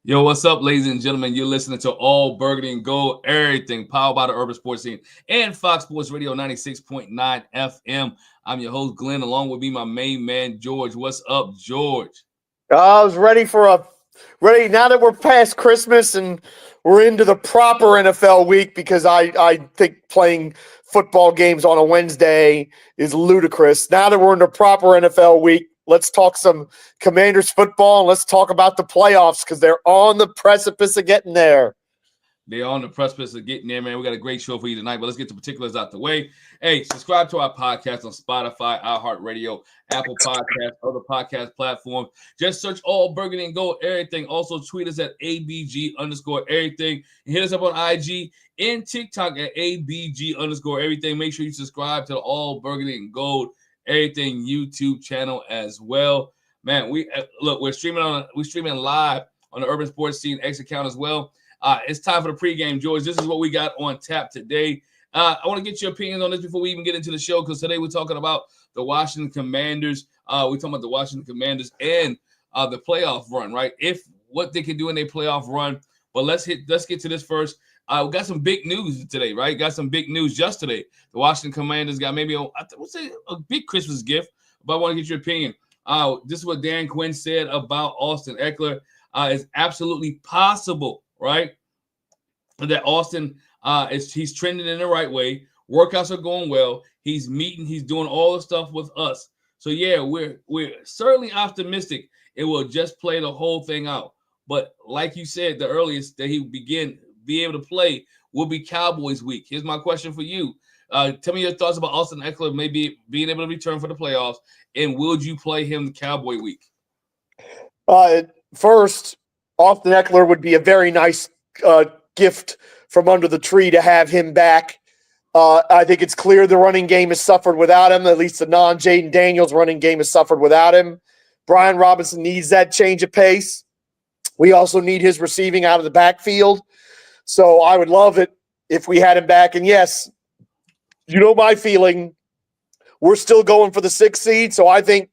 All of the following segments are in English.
Yo, what's up, ladies and gentlemen? You're listening to All Burgundy and Gold, everything powered by the Urban Sports Scene and Fox Sports Radio 96.9 FM. I'm your host, Glenn, along with me, my main man, George. What's up, George? I was ready now that we're past Christmas and we're into the proper NFL week because I think playing football games on a Wednesday is ludicrous. Now that we're in the proper NFL week, let's talk some Commanders football and let's talk about the playoffs because they're on the precipice of getting there. They're on the precipice of getting there, man. We got a great show for you tonight, but let's get the particulars out the way. Hey, subscribe to our podcast on Spotify, iHeartRadio, Apple Podcasts, other podcast platforms. Just search All Burgundy and Gold, everything. Also, tweet us at ABG_everything. And hit us up on IG and TikTok at ABG_everything. Make sure you subscribe to the All Burgundy and Gold, everything YouTube channel as well. Man, we're streaming live on the Urban Sports Scene X account as well. It's time for the pregame, George. This is what we got on tap today. I want to get your opinions on this before we even get into the show, because today we're talking about the Washington Commanders. We're talking about the Washington Commanders and the playoff run, right? What they can do in their playoff run. But let's get to this first. We got some big news today, right? Got some big news yesterday. The Washington Commanders got maybe a big Christmas gift, but I want to get your opinion. This is what Dan Quinn said about Austin Ekeler. It's absolutely possible, right, that Austin he's trending in the right way. Workouts are going well. He's doing all the stuff with us. So yeah, we're certainly optimistic it will just play the whole thing out. But like you said, the earliest that he be able to play will be Cowboys week. Here's my question for you. Tell me your thoughts about Austin Ekeler maybe being able to return for the playoffs, and would you play him Cowboy week? First, Austin Ekeler would be a very nice gift from under the tree to have him back. I think it's clear the running game has suffered without him. At least the non-Jaden Daniels running game has suffered without him. Brian Robinson needs that change of pace. We also need his receiving out of the backfield. So I would love it if we had him back. And yes, you know my feeling. We're still going for the 6th seed, so I think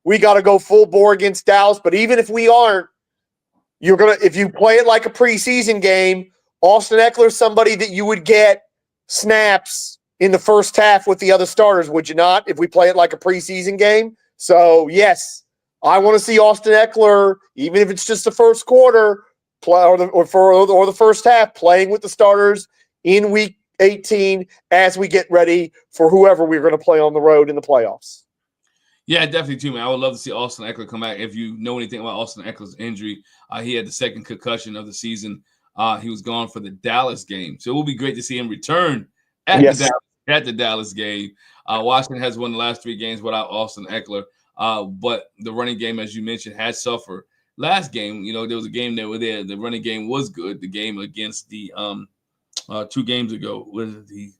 we got to go full bore against Dallas. But even if we aren't, if you play it like a preseason game, Austin Ekeler is somebody that you would get snaps in the first half with the other starters, would you not? If we play it like a preseason game. So yes, I want to see Austin Ekeler, even if it's just the first quarter, or the first half, playing with the starters in Week 18 as we get ready for whoever we're going to play on the road in the playoffs. Yeah, definitely too, man. I would love to see Austin Ekeler come back. If you know anything about Austin Ekeler's injury, he had the second concussion of the season. He was gone for the Dallas game. So it will be great to see him return at the Dallas game. Washington has won the last 3 games without Austin Ekeler. But the running game, as you mentioned, has suffered. Last game, there was a game that were there. The running game was good. The game against the 2 games ago with the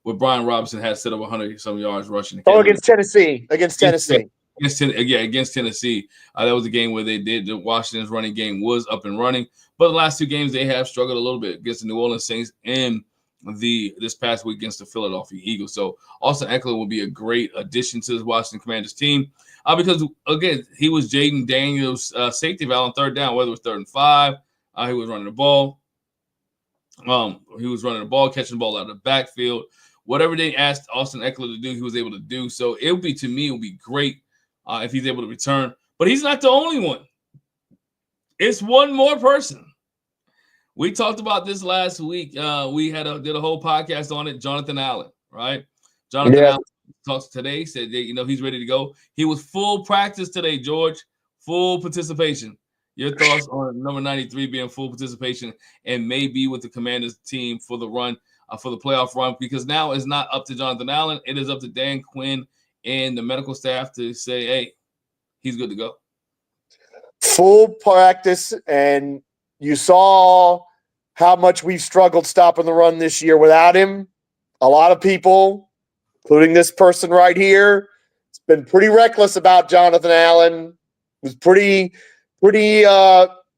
where Brian Robinson had set up 100-some yards rushing. Against Tennessee. Against Tennessee. Against Tennessee. That was a game where the Washington's running game was up and running. But the last 2 games, they have struggled a little bit against the New Orleans Saints and this past week against the Philadelphia Eagles. So Austin Ekeler will be a great addition to this Washington Commanders team because, again, he was Jaden Daniels' safety valve on third down, whether it was 3rd and 5. He was running the ball. Catching the ball out of the backfield. Whatever they asked Austin Ekeler to do, he was able to do. So it would be great if he's able to return. But he's not the only one. It's one more person. We talked about this last week. We did a whole podcast on it. Jonathan Allen, right? Jonathan Allen talks today, said that, he's ready to go. He was full practice today, George. Full participation. Your thoughts on number 93 being full participation and maybe with the Commanders team for the run, for the playoff run, because now it's not up to Jonathan Allen. It is up to Dan Quinn and the medical staff to say, hey, he's good to go. Full practice, and you saw how much we've struggled stopping the run this year without him. A lot of people, including this person right here, it's been pretty reckless about Jonathan Allen. Was pretty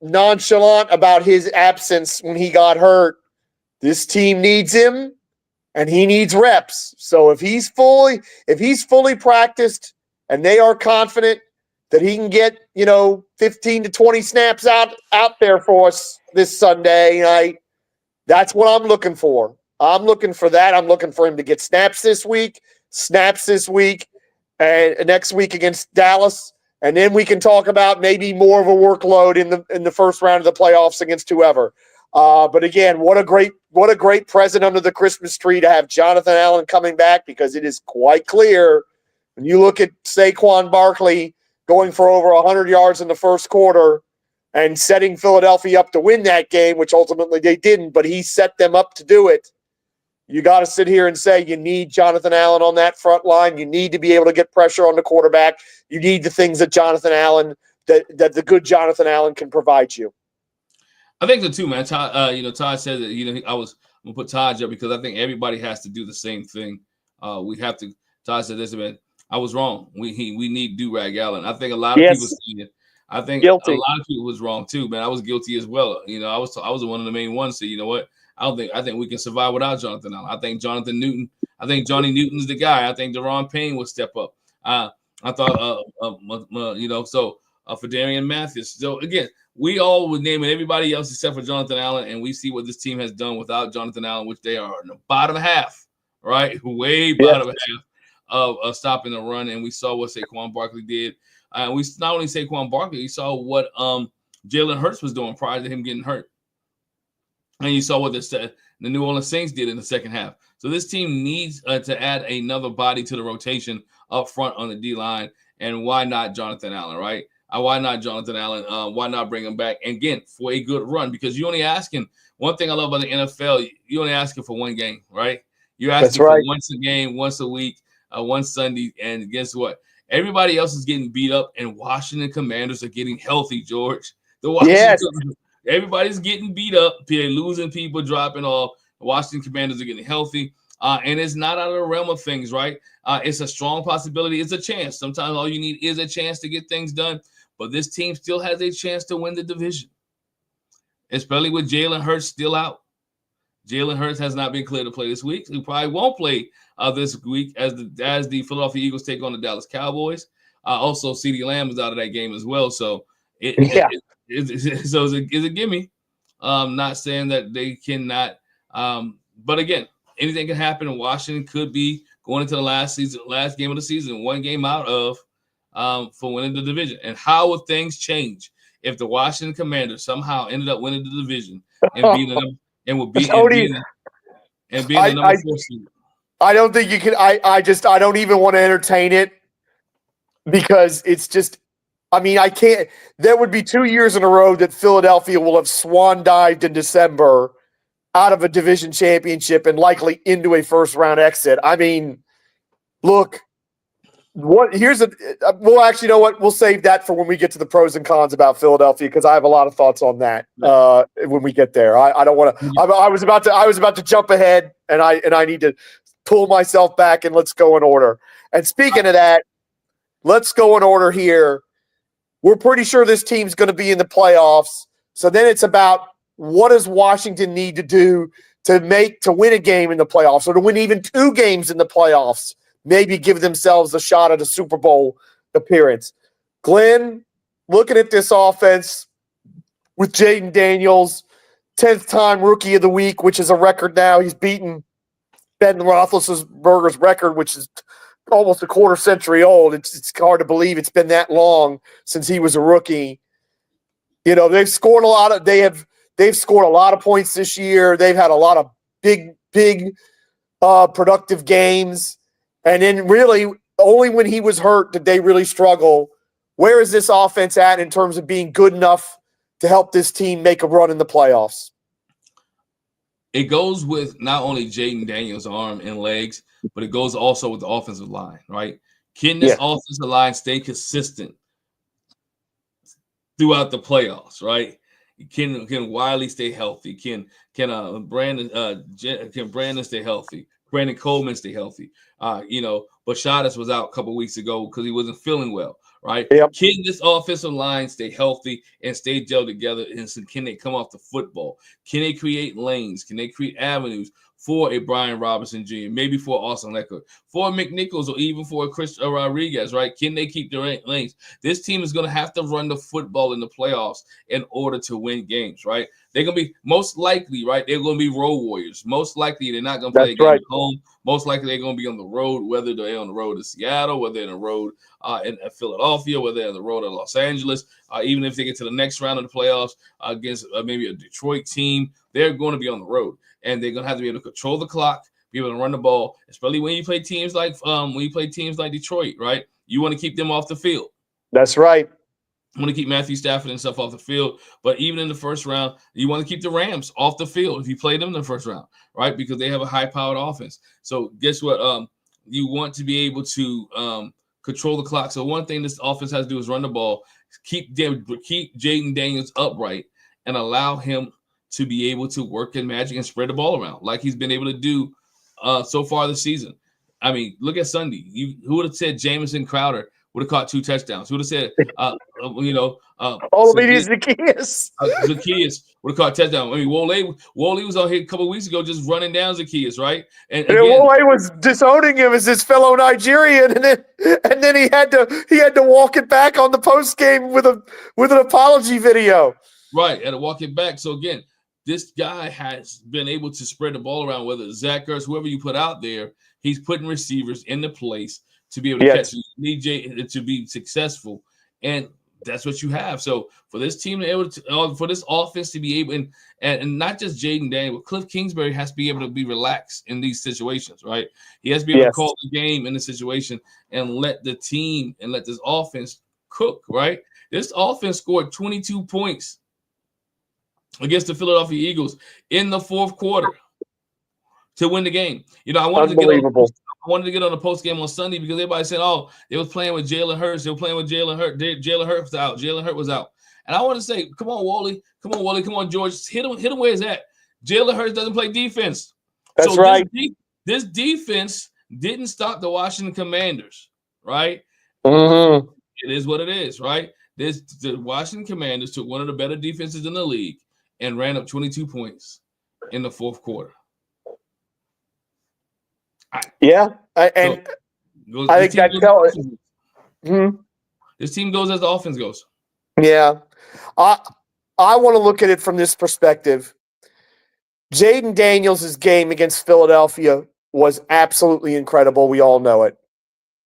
nonchalant about his absence when he got hurt. This team needs him, and he needs reps. So if he's fully practiced and they are confident that he can get, 15 to 20 snaps out there for us this Sunday. That's what I'm looking for. I'm looking for that. I'm looking for him to get snaps this week, and next week against Dallas. And then we can talk about maybe more of a workload in the first round of the playoffs against whoever. But again, what a great present under the Christmas tree to have Jonathan Allen coming back, because it is quite clear when you look at Saquon Barkley going for over 100 yards in the first quarter and setting Philadelphia up to win that game, which ultimately they didn't, but he set them up to do it. You got to sit here and say you need Jonathan Allen on that front line. You need to be able to get pressure on the quarterback. You need the things that that the good Jonathan Allen can provide you. I think so too, man. Todd, Todd said that, I'm gonna put Todd up because I think everybody has to do the same thing. We have to. Todd said this, man. I was wrong. We need Do-Rag Allen. I think a lot of people see it. I think guilty. A lot of people was wrong too, man. I was guilty as well. I was one of the main ones. So you know what? I think we can survive without Jonathan Allen. I think Johnny Newton's the guy. I think Deron Payne will step up. I thought, for Darian Mathis. So again, we all would name it everybody else except for Jonathan Allen, and we see what this team has done without Jonathan Allen, which they are in the bottom half, right? Way bottom half of stopping the run. And we saw what Saquon Barkley did. We not only Saquon Barkley, we saw what Jalen Hurts was doing prior to him getting hurt. And you saw what the New Orleans Saints did in the second half. So this team needs to add another body to the rotation up front on the D-line. And why not Jonathan Allen, right? Why not Jonathan Allen? Why not bring him back? And again, for a good run, because you're only asking – one thing I love about the NFL, you're only asking for one game, right? You're asking for once a game, once a week, one Sunday. And guess what? Everybody else is getting beat up, and Washington Commanders are getting healthy, George. Everybody's getting beat up. They're losing people, dropping off. The Washington Commanders are getting healthy. And it's not out of the realm of things, right? It's a strong possibility. It's a chance. Sometimes all you need is a chance to get things done. But this team still has a chance to win the division, especially with Jalen Hurts still out. Jalen Hurts has not been cleared to play this week. He probably won't play this week as the Philadelphia Eagles take on the Dallas Cowboys. Also, CeeDee Lamb is out of that game as well. So it's a gimme. Not saying that they cannot. But again, anything can happen. Washington could be going into the last game of the season, one game out of for winning the division. And how would things change if the Washington Commanders somehow ended up winning the division and being the number 4 seed? I don't think you can. I don't even want to entertain it, because it's just. I can't. There would be 2 years in a row that Philadelphia will have swan dived in December out of a division championship and likely into a first round exit. Look, we'll actually, you know what? We'll save that for when we get to the pros and cons about Philadelphia, because I have a lot of thoughts on that when we get there. I don't want to. I was about to jump ahead, and I need to pull myself back, and let's go in order. And speaking of that, let's go in order here. We're pretty sure this team's going to be in the playoffs. So then it's about, what does Washington need to do to win a game in the playoffs, or to win even 2 games in the playoffs, maybe give themselves a shot at a Super Bowl appearance. Glenn, looking at this offense with Jaden Daniels, 10th time Rookie of the Week, which is a record now. He's beaten Ben Roethlisberger's record, which is almost a quarter century old. It's hard to believe it's been that long since he was a rookie. They've scored they've scored a lot of points this year. They've had a lot of big productive games. And then really only when he was hurt did they really struggle. Where is this offense at in terms of being good enough to help this team make a run in the playoffs? It goes with not only Jaden Daniels' arm and legs, but it goes also with the offensive line, right? Can this offensive line stay consistent throughout the playoffs, right? Can Wiley stay healthy? Can Brandon stay healthy? Brandon Coleman stay healthy? Bashadas was out a couple weeks ago because he wasn't feeling well, right? Yep. Can this offensive line stay healthy and stay gelled together? And can they come off the football? Can they create lanes? Can they create avenues for a Brian Robinson Jr., maybe for Austin Eckler, for McNichols, or even for a Chris Rodriguez, right? Can they keep their lanes? This team is going to have to run the football in the playoffs in order to win games, right? They're going to be most likely, right? They're going to be road warriors. Most likely, they're not going to play a game at home. Most likely, they're going to be on the road, whether they're on the road in Seattle, whether they're on the road in Philadelphia, whether they're on the road in Los Angeles, even if they get to the next round of the playoffs against maybe a Detroit team, they're going to be on the road. And they're going to have to be able to control the clock, be able to run the ball, especially when you play teams like Detroit, right? You want to keep them off the field. That's right. You want to keep Matthew Stafford and stuff off the field. But even in the first round, you want to keep the Rams off the field if you play them in the first round, right? Because they have a high-powered offense. So guess what? You want to be able to control the clock. So one thing this offense has to do is run the ball, keep Jaden Daniels upright, and allow him to be able to work in magic and spread the ball around like he's been able to do so far this season. I mean, look at Sunday. Who would have said Jamison Crowder would have caught 2 touchdowns? Who would have said, Zacchaeus would have caught a touchdown? I mean, Wole was out here a couple of weeks ago just running down Zacchaeus, right? And Wole was disowning him as his fellow Nigerian, and then he had to walk it back on the post game with an apology video. Right, had to walk it back. So again, this guy has been able to spread the ball around, whether it's Zach Ertz, whoever you put out there, he's putting receivers in the place to be able to catch. You need Jay to be successful, and that's what you have. So for this team to be able to, for this offense to be able, and not just Jaden Daniels, but Cliff Kingsbury has to be able to be relaxed in these situations, right? He has to be able to call the game in the situation and let the team and let this offense cook, right? This offense scored 22 points against the Philadelphia Eagles in the fourth quarter to win the game. You know, I wanted to get on the post game on Sunday because everybody said, "Oh, they was playing with Jalen Hurts. They were playing with Jalen Hurts. Jalen Hurts was out. Jalen Hurts was out." And I want to say, "Come on, Wally. Come on, George. Hit him where he's at." Jalen Hurts doesn't play defense. That's right. This defense didn't stop the Washington Commanders, right? Mm-hmm. It is what it is, right? The Washington Commanders took one of the better defenses in the league and ran up 22 points in the fourth quarter. I think that tells it. This team goes as the offense goes. Yeah. I want to look at it from this perspective. Jaden Daniels' game against Philadelphia was absolutely incredible. We all know it.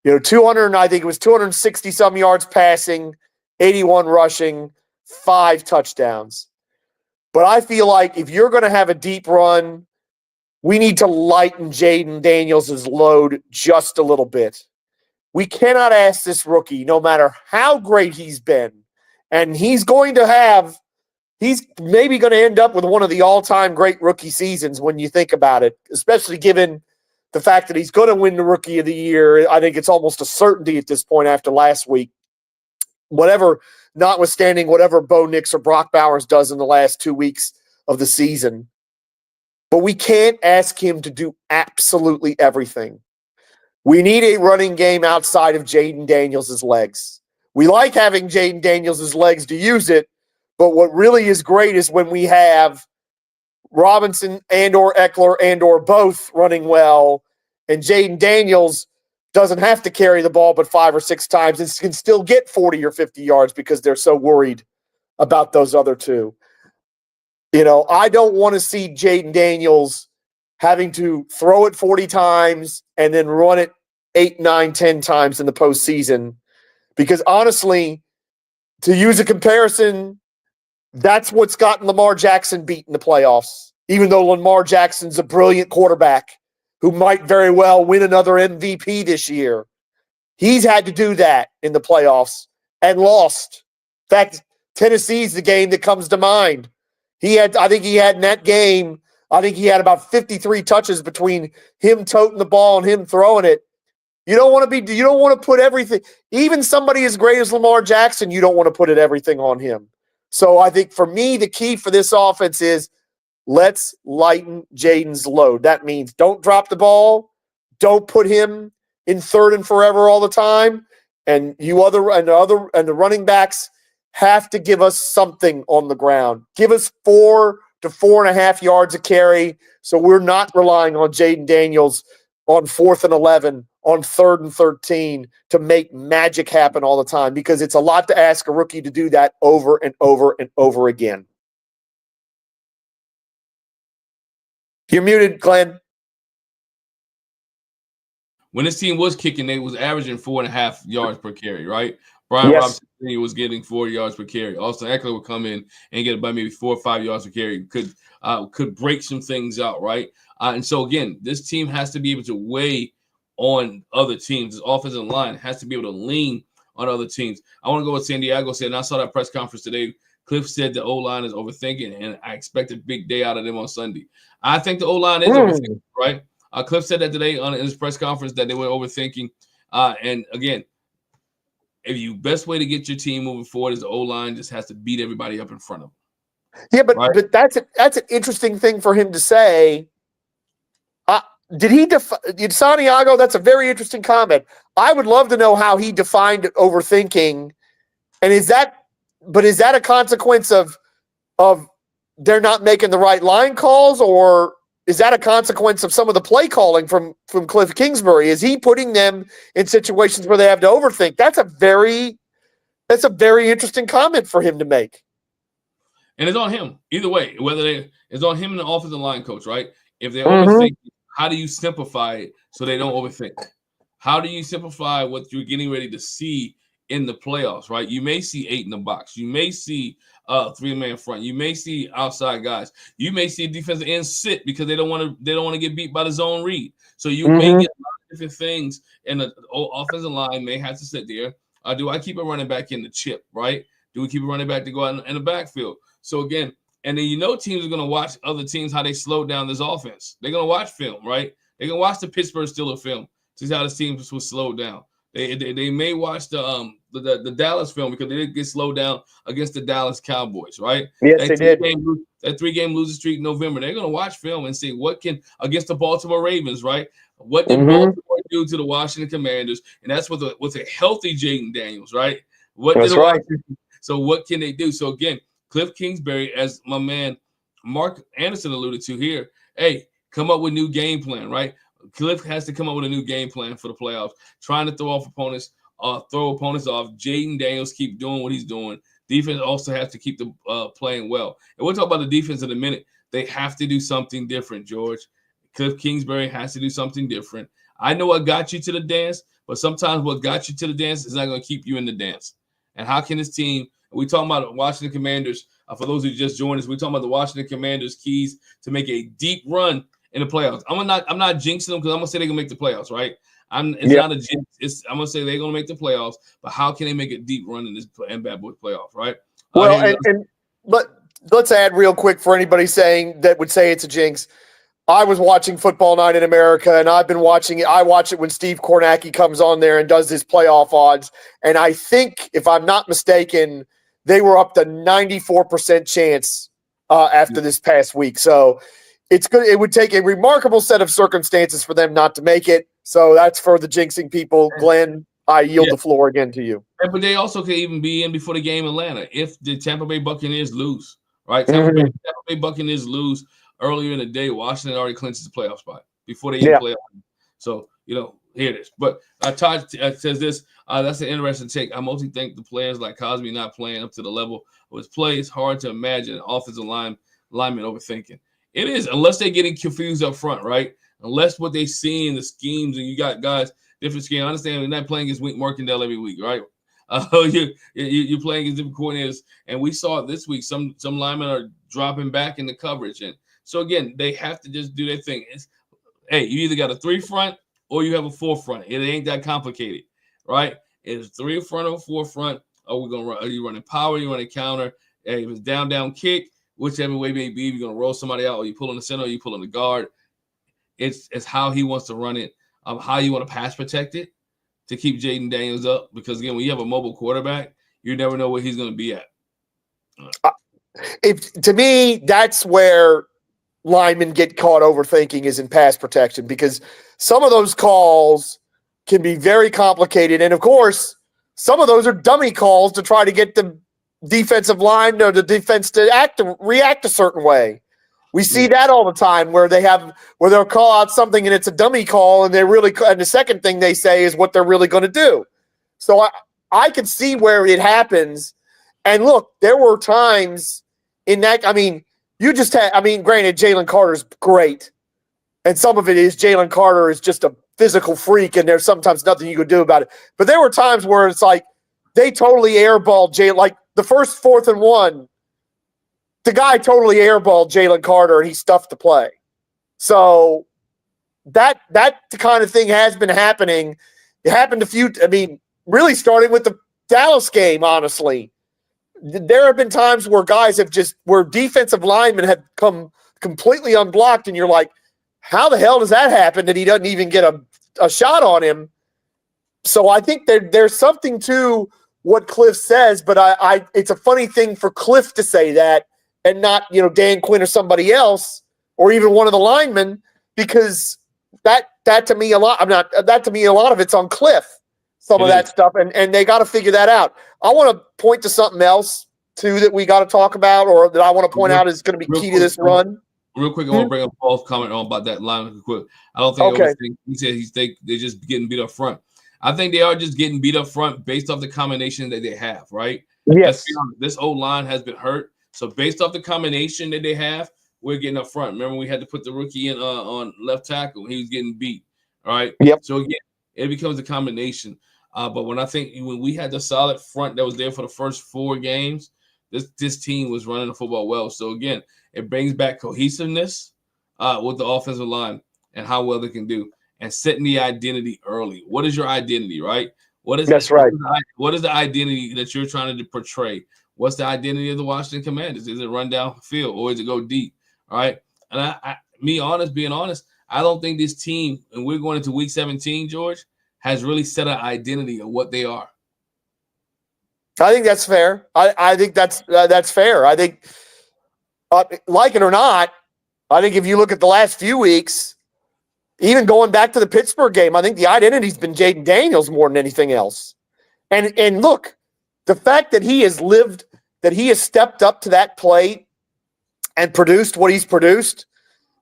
You know, 260-some yards passing, 81 rushing, 5 touchdowns. But I feel like if you're going to have a deep run, we need to lighten Jaden Daniels' load just a little bit. We cannot ask this rookie, no matter how great he's been, and he's maybe going to end up with one of the all-time great rookie seasons when you think about it, especially given the fact that he's going to win the Rookie of the Year. I think it's almost a certainty at this point after last week. Notwithstanding whatever Bo Nix or Brock Bowers does in the last 2 weeks of the season. But we can't ask him to do absolutely everything. We need a running game outside of Jaden Daniels' legs. We like having Jaden Daniels' legs to use it, but what really is great is when we have Robinson and or Eckler and or both running well, and Jaden Daniels doesn't have to carry the ball but 5 or 6 times and can still get 40 or 50 yards because they're so worried about those other two. You know, I don't want to see Jaden Daniels having to throw it 40 times and then run it 8, 9, 10 times in the postseason. Because honestly, to use a comparison, that's what's gotten Lamar Jackson beat in the playoffs. Even though Lamar Jackson's a brilliant quarterback who might very well win another MVP this year. He's had to do that in the playoffs and lost. In fact, Tennessee's the game that comes to mind. I think he had in that game, about 53 touches between him toting the ball and him throwing it. You don't want to put everything, even somebody as great as Lamar Jackson, you don't want to put everything on him. So I think for me, the key for this offense is let's lighten Jaden's load. That means don't drop the ball. Don't put him in third and forever all the time. And the running backs have to give us something on the ground. Give us 4 to 4.5 yards a carry. So we're not relying on Jaden Daniels on 4th and 11, on 3rd and 13 to make magic happen all the time, because it's a lot to ask a rookie to do that over and over and over again. You're muted, Glenn. When this team was kicking, they was averaging 4.5 yards per carry, right? Brian Robinson was getting 4 yards per carry. Austin Eckler would come in and get about maybe 4 or 5 yards per carry. Could break some things out, right? And so again, this team has to be able to weigh on other teams. This offensive line has to be able to lean on other teams. I want to go with San Diego said, and I saw that press conference today. Cliff said the O-line is overthinking, and I expect a big day out of them on Sunday. I think the O-line is overthinking, right? Cliff said that today in his press conference that they were overthinking. And again, best way to get your team moving forward is the O-line just has to beat everybody up in front of them. Yeah, but that's an interesting thing for him to say. Did he define Santiago? That's a very interesting comment. I would love to know how he defined overthinking. And is that a consequence of they're not making the right line calls, or is that a consequence of some of the play calling from Cliff Kingsbury? Is he putting them in situations where they have to overthink? That's a very interesting comment for him to make. And it's on him either way. It's on him and the offensive line coach, right? If they're overthinking, how do you simplify it so they don't overthink? How do you simplify what you're getting ready to see in the playoffs, right? You may see 8 in the box. You may see 3-man front. You may see outside guys. You may see defensive end sit because they don't want to get beat by the zone read. So you may get a lot of different things, and the offensive line may have to sit there. Do I keep a running back in the chip, right? Do we keep a running back to go out in the backfield? So again, and then teams are going to watch other teams, how they slow down this offense. They're going to watch film, right? They're going to watch the Pittsburgh Steelers film to see how this team was slowed down. They may watch the Dallas film because they did get slowed down against the Dallas Cowboys, right? Yes, they did. That 3-game losing streak in November. They're going to watch film and see what can against the Baltimore Ravens, right? What did Baltimore do to the Washington Commanders? And that's with a healthy Jaden Daniels, right? So what can they do? So again, Cliff Kingsbury, as my man Mark Anderson alluded to here, hey, come up with new game plan, right? Cliff has to come up with a new game plan for the playoffs, trying to throw opponents off. Jaden Daniels keep doing what he's doing. Defense also has to keep playing well. And we'll talk about the defense in a minute. They have to do something different, George. Cliff Kingsbury has to do something different. I know what got you to the dance, but sometimes what got you to the dance is not going to keep you in the dance. And how can this team – we talking about Washington Commanders. For those who just joined us, we talking about the Washington Commanders' keys to make a deep run in the playoffs. I'm not jinxing them because I'm gonna say they're gonna make the playoffs, right? Not a jinx. I'm gonna say they're gonna make the playoffs, but how can they make a deep run in this Bad Boys playoffs, right? Well, let's add real quick for anybody saying that would say it's a jinx. I was watching Football Night in America, and I've been watching it. I watch it when Steve Kornacki comes on there and does his playoff odds. And I think, if I'm not mistaken, they were up to 94% chance after this past week. So it's good. It would take a remarkable set of circumstances for them not to make it. So that's for the jinxing people. Glenn, I yield the floor again to you. But they also could even be in before the game in Atlanta if the Tampa Bay Buccaneers lose, right? Tampa Bay Buccaneers lose earlier in the day. Washington already clinches the playoff spot before they even play off. So, here it is. But Todd says this. That's an interesting take. I mostly think the players like Cosby not playing up to the level of his play. It's hard to imagine an offensive lineman overthinking. It is, unless they're getting confused up front, right? Unless what they see in the schemes, and you got guys, different schemes. I understand you're not playing against Wink Markendale every week, right? You're playing against different coordinators. And we saw it this week. Some linemen are dropping back in the coverage. And so, again, they have to just do their thing. You either got a 3 front or you have a 4 front. It ain't that complicated, right? It's 3 front or 4 front. Are you running power? Are you running counter? If it's down kick, whichever way it may be, if you're going to roll somebody out, or you pull in the center, or you pull in the guard. It's how he wants to run it, how you want to pass protect it to keep Jaden Daniels up. Because, again, when you have a mobile quarterback, you never know where he's going to be at. To me, that's where linemen get caught overthinking is in pass protection, because some of those calls can be very complicated. And, of course, some of those are dummy calls to try to get the defensive line or the defense to react a certain way. We see that all the time where they'll call out something and it's a dummy call, and the second thing they say is what they're really going to do. So I can see where it happens. And look, there were times in that. I mean, granted, Jalen Carter's great, and some of it is Jalen Carter is just a physical freak, and there's sometimes nothing you could do about it. But there were times where it's like they totally airballed Jalen, like the first 4th and 1. The guy totally airballed Jalen Carter, and he stuffed the play. So that kind of thing has been happening. It happened really starting with the Dallas game, honestly. There have been times where where defensive linemen have come completely unblocked, and you're like, how the hell does that happen that he doesn't even get a shot on him? So I think there's something to what Cliff says, but it's a funny thing for Cliff to say that, and not, Dan Quinn or somebody else, or even one of the linemen, because that to me a lot of it's on Cliff, some of that stuff, and they got to figure that out. I want to point to something else too that we got to talk about, or that I want to point out is going to be key to this run. Real quick, I want to bring up Paul's comment on about that line. Quick, I don't think he said they're just getting beat up front. I think they are just getting beat up front based off the combination that they have, right? Yes. This old line has been hurt. So based off the combination that they have, we're getting up front. Remember, we had to put the rookie in on left tackle. He was getting beat. All right. Yep. So again, it becomes a combination. But when we had the solid front that was there for the first 4 games, this team was running the football well. So again, it brings back cohesiveness with the offensive line and how well they can do, and setting the identity early. What is your identity, right? That's right. What is the identity that you're trying to portray? What's the identity of the Washington Commanders? Is it run down field, or is it go deep? All right. And being honest, I don't think this team, and we're going into week 17, George, has really set an identity of what they are. I think that's fair. I think that's fair. I think, like it or not, I think if you look at the last few weeks, even going back to the Pittsburgh game, I think the identity's been Jaden Daniels more than anything else. And look, the fact that he has stepped up to that plate and produced what he's produced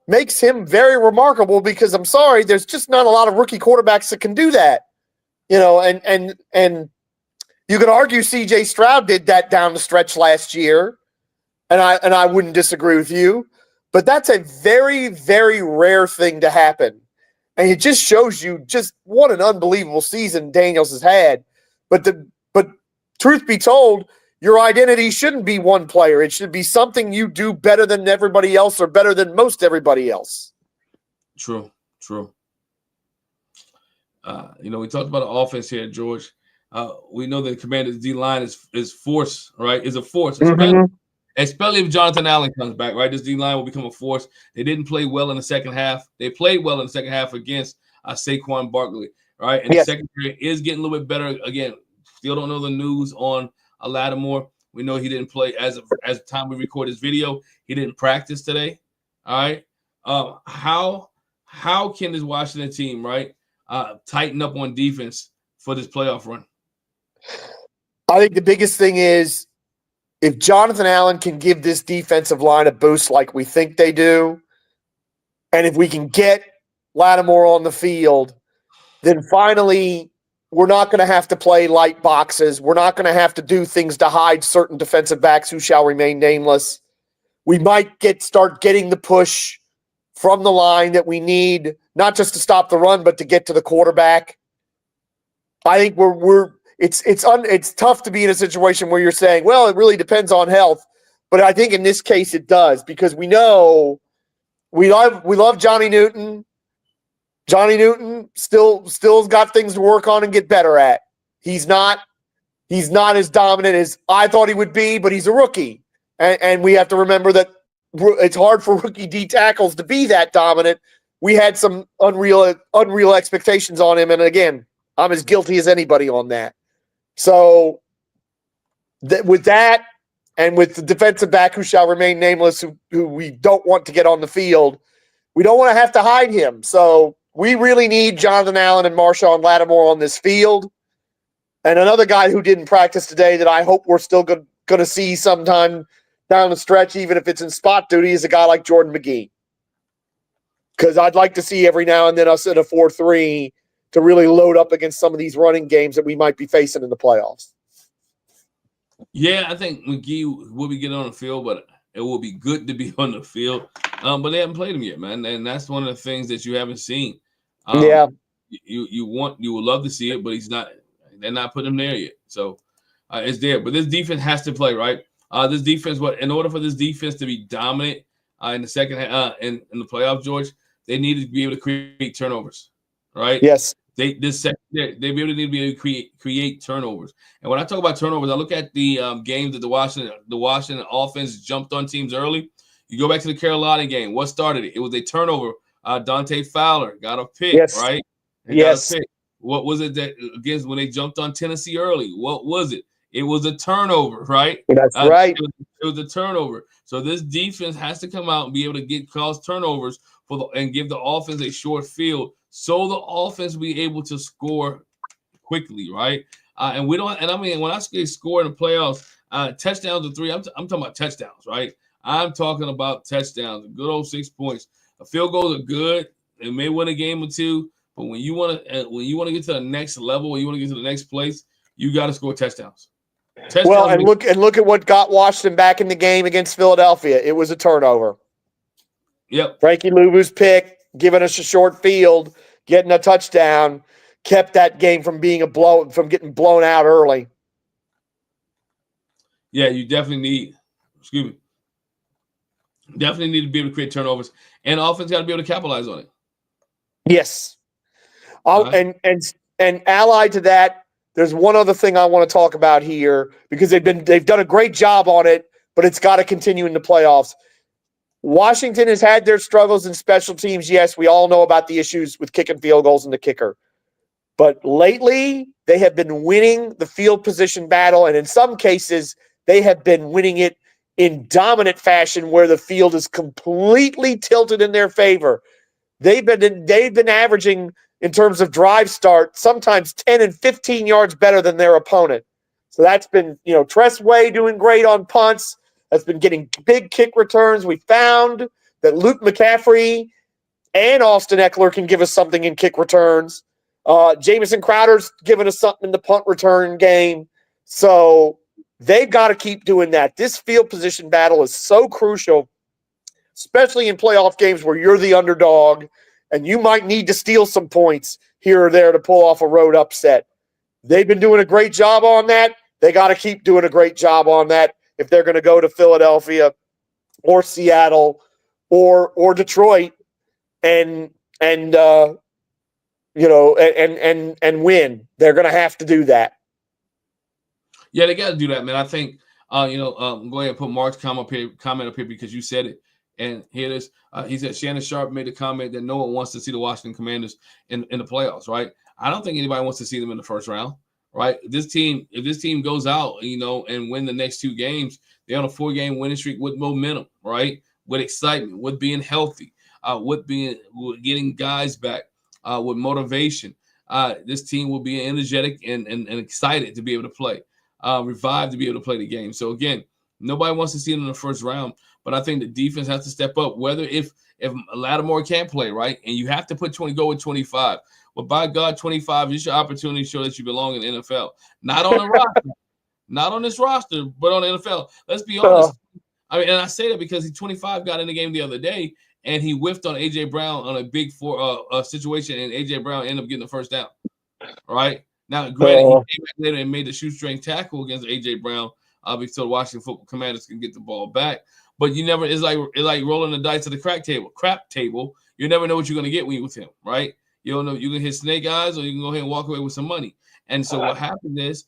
makes him very remarkable, because I'm sorry, there's just not a lot of rookie quarterbacks that can do that. And you could argue CJ Stroud did that down the stretch last year, and I wouldn't disagree with you, but that's a very, very rare thing to happen. And it just shows you just what an unbelievable season Daniels has had. But truth be told, your identity shouldn't be one player. It should be something you do better than everybody else, or better than most everybody else. True. We talked about the offense here, George. We know the Commanders' D-line is force, right? Is a force, especially if Jonathan Allen comes back, right? This D-line will become a force. They didn't play well in the second half. They played well in the second half against Saquon Barkley, right? And the secondary is getting a little bit better. Again, still don't know the news on Lattimore. We know he didn't play as the time we record this video. He didn't practice today. All right. How can this Washington team, right, tighten up on defense for this playoff run? I think the biggest thing is if Jonathan Allen can give this defensive line a boost like we think they do, and if we can get Lattimore on the field, then finally we're not going to have to play light boxes. We're not going to have to do things to hide certain defensive backs who shall remain nameless. We might start getting the push from the line that we need, not just to stop the run, but to get to the quarterback. I think it's tough to be in a situation where you're saying, well, it really depends on health. But I think in this case it does, because we know we love Johnny Newton. Johnny Newton still's got things to work on and get better at. He's not as dominant as I thought he would be, but he's a rookie. And we have to remember that it's hard for rookie D tackles to be that dominant. We had some unreal expectations on him. And again, I'm as guilty as anybody on that. So with that, and with the defensive back who shall remain nameless, who we don't want to get on the field, we don't want to have to hide him. So we really need Jonathan Allen and Marshawn Lattimore on this field. And another guy who didn't practice today that I hope we're still going to see sometime down the stretch, even if it's in spot duty, is a guy like Jordan McGee. Because I'd like to see every now and then us in a 4-3 to really load up against some of these running games that we might be facing in the playoffs. Yeah, I think McGee will be getting on the field, but it will be good to be on the field. But they haven't played him yet, man, and that's one of the things that you haven't seen. Yeah, you would love to see it, but he's not. They're not putting him there yet, so it's there. But this defense has to play right. This defense, in order for this defense to be dominant in the second in the playoffs, George, they need to be able to create turnovers, right? Yes. They be able to create turnovers. And when I talk about turnovers, I look at the games that the Washington offense jumped on teams early. You go back to the Carolina game. What started it? It was a turnover. Dante Fowler got a pick, right? Yes. Got a pick. What was it that against when they jumped on Tennessee early? What was it? It was a turnover, right? That's right. It was a turnover. So this defense has to come out and be able to cause turnovers and give the offense a short field, so the offense will be able to score quickly, right? And we don't. And I mean, when I say score in the playoffs, touchdowns are 3. I'm talking about touchdowns, right? I'm talking about touchdowns. A good old 6 points. Field goals are good. They may win a game or two, but when you want to get to the next level, when you want to get to the next place, you got to score touchdowns. Well, and look at what got Washington back in the game against Philadelphia. It was a turnover. Yep. Frankie Luvu's pick, giving us a short field, getting a touchdown, kept that game from getting blown out early. Yeah, you definitely need. Definitely need to be able to create turnovers, and offense got to be able to capitalize on it. Yes. Right. And allied to that, there's one other thing I want to talk about here because they've done a great job on it, but it's got to continue in the playoffs. Washington has had their struggles in special teams. Yes, we all know about the issues with kicking field goals and the kicker. But lately, they have been winning the field position battle, and in some cases, they have been winning it in dominant fashion where the field is completely tilted in their favor. They've been averaging, in terms of drive start, sometimes 10 and 15 yards better than their opponent. So that's been, Tressway doing great on punts. That's been getting big kick returns. We found that Luke McCaffrey and Austin Eckler can give us something in kick returns. Jamison Crowder's given us something in the punt return game. So they've got to keep doing that. This field position battle is so crucial, especially in playoff games where you're the underdog and you might need to steal some points here or there to pull off a road upset. They've been doing a great job on that. They got to keep doing a great job on that if they're going to go to Philadelphia or Seattle or Detroit and win. They're going to have to do that. Yeah, they got to do that, man. I think, go ahead and put Mark's comment up here because you said it. And here it is. He said Shannon Sharp made a comment that no one wants to see the Washington Commanders in the playoffs, right? I don't think anybody wants to see them in the first round, right? If this team goes out, and win the next 2 games, they're on a 4-game winning streak with momentum, right? With excitement, with being healthy, with getting guys back, with motivation. This team will be energetic and excited to be able to play, revived to be able to play the game. So again, nobody wants to see them in the first round. But I think the defense has to step up, whether if Lattimore can't play, right? And you have to go with 25. Well, by God, 25 is your opportunity to show that you belong in the NFL. Not on the roster. Not on this roster, but on the NFL. Let's be honest. I mean, and I say that because 25 got in the game the other day, and he whiffed on A.J. Brown on a big situation, and A.J. Brown ended up getting the first down, right? Now, granted, he came back later and made the shoestring tackle against A.J. Brown because the Washington Football Commanders can get the ball back. But you never, it's like rolling the dice at the crap table. You never know what you're going to get when you're with him, right? You don't know, you can hit snake eyes or you can go ahead and walk away with some money. And so what happened is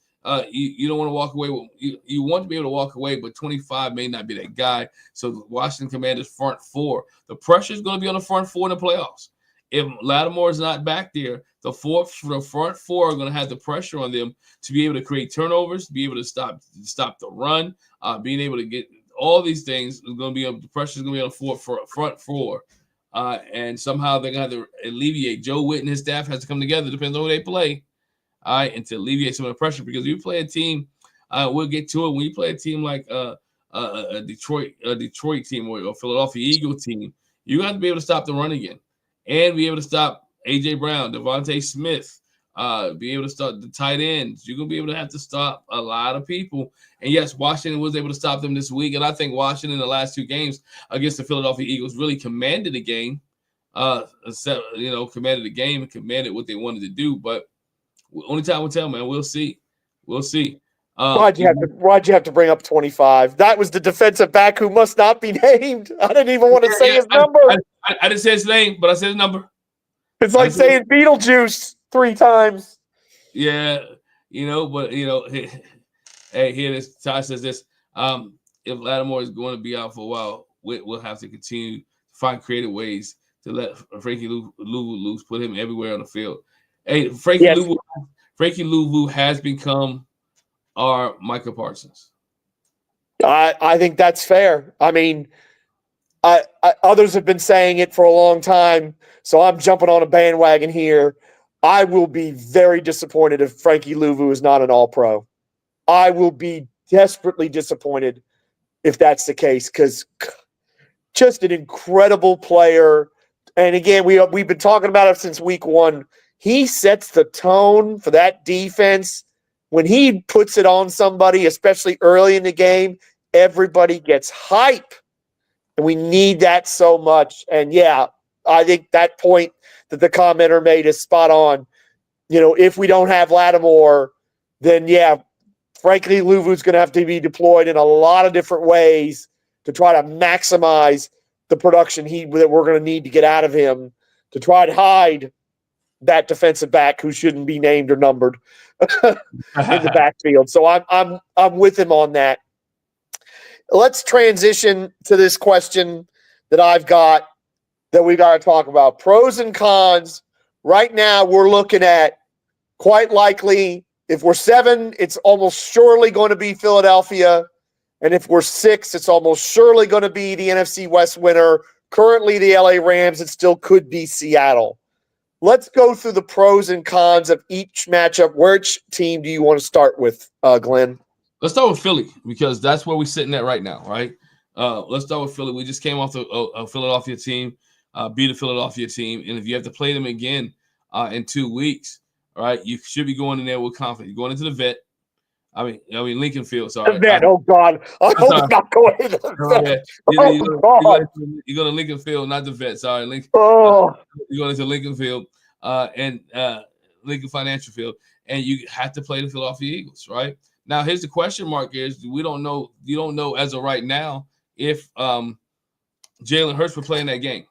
you don't want to walk away with, you want to be able to walk away, but 25 may not be that guy. So the Washington Commanders front 4, the pressure is going to be on the front 4 in the playoffs. If Lattimore is not back there, the front 4 are going to have the pressure on them to be able to create turnovers, to be able to stop the run, being able to get all these things. Is going to be the pressure is going to be on the front 4, and somehow they're going to have to alleviate. Joe Witt and his staff has to come together, depending on who they play, and to alleviate some of the pressure. Because if you play a team, we'll get to it. When you play a team like a Detroit team or a Philadelphia Eagle team, you got to be able to stop the run again, and be able to stop AJ Brown, Devontae Smith, be able to stop the tight ends. You're gonna be able to have to stop a lot of people. And yes, Washington was able to stop them this week, and I think Washington in the last 2 games against the Philadelphia Eagles really commanded the game. Commanded the game and commanded what they wanted to do. But only time will tell, man. We'll see. Why'd you have to bring up 25? That was the defensive back who must not be named. I didn't even want to say his number. I didn't say his name, but I said his number. It's like saying Beetlejuice 3 times. Yeah, but hey, here this Ty says this. If Lattimore is going to be out for a while, we'll have to continue to find creative ways to let Frankie Louvu loose, put him everywhere on the field. Hey, Frankie Louvu has become our Micah Parsons. I think that's fair. I mean, others have been saying it for a long time, so I'm jumping on a bandwagon here. I will be very disappointed if Frankie Louvu is not an All-Pro. I will be desperately disappointed if that's the case, because just an incredible player. And again, we've been talking about it since week 1. He sets the tone for that defense. When he puts it on somebody, especially early in the game, everybody gets hype. And we need that so much. And yeah, I think that point that the commenter made is spot on. If we don't have Lattimore, then yeah, frankly, Louvu's going to have to be deployed in a lot of different ways to try to maximize the production that we're going to need to get out of him to try to hide that defensive back who shouldn't be named or numbered in the backfield. So I'm with him on that. Let's transition to this question that I've got that we got to talk about. Pros and cons. Right now, we're looking at quite likely, if we're 7, it's almost surely going to be Philadelphia. And if we're 6, it's almost surely going to be the NFC West winner. Currently, the LA Rams. It still could be Seattle. Let's go through the pros and cons of each matchup. Which team do you want to start with, Glenn? Let's start with Philly, because that's where we're sitting at right now, right? Let's start with Philly. We just came off a Philadelphia team, beat a Philadelphia team. And if you have to play them again in 2 weeks, right, you should be going in there with confidence. You're going into the vet. I mean Lincoln Field. Sorry. The vet. Oh God! I hope not going into the vet. You're going to Lincoln Field, not the vet. Sorry, Lincoln. You're going into Lincoln Field and Lincoln Financial Field, and you have to play the Philadelphia Eagles, right? Now, here's the question mark: is we don't know. You don't know as of right now if Jalen Hurts will play in that game.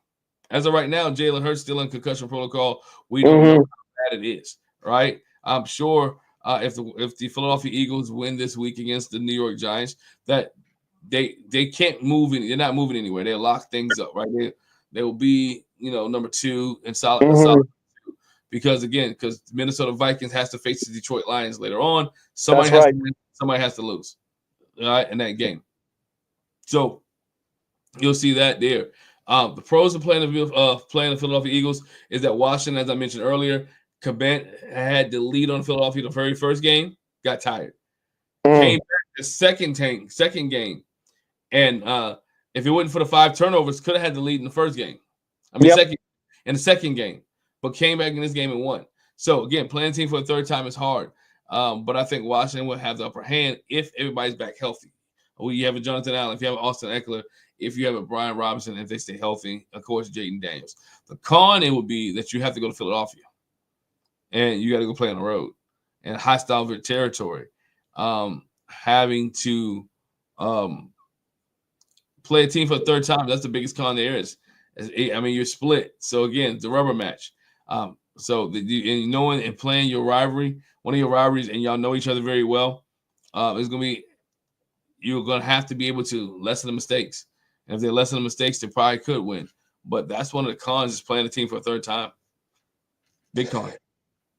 As of right now, Jalen Hurts still in concussion protocol. We don't know how bad it is, right? I'm sure. If the Philadelphia Eagles win this week against the New York Giants, that they can't move. They're not moving anywhere. They lock things up, right? They will be number 2 and solid because the Minnesota Vikings has to face the Detroit Lions later on. Somebody has to win, somebody has to lose, right, in that game. So you'll see that there. The pros of playing the Philadelphia Eagles is that Washington, as I mentioned earlier, Cabent had the lead on Philadelphia the very first game, got tired. Came back the second game. And if it wasn't for the 5 turnovers, could have had the lead in the first game. In the second game. But came back in this game and won. So, again, playing a team for the third time is hard. But I think Washington will have the upper hand if everybody's back healthy. You have a Jonathan Allen, if you have Austin Eckler, if you have a Brian Robinson, if they stay healthy, of course, Jaden Daniels. The con, it would be that you have to go to Philadelphia. And you got to go play on the road in hostile territory. Having to play a team for the third time, that's the biggest con there is. You're split. So, again, the rubber match. And knowing and playing your rivalry, one of your rivalries, and y'all know each other very well, you're going to have to be able to lessen the mistakes. And if they lessen the mistakes, they probably could win. But that's one of the cons is playing a team for a third time. Big con.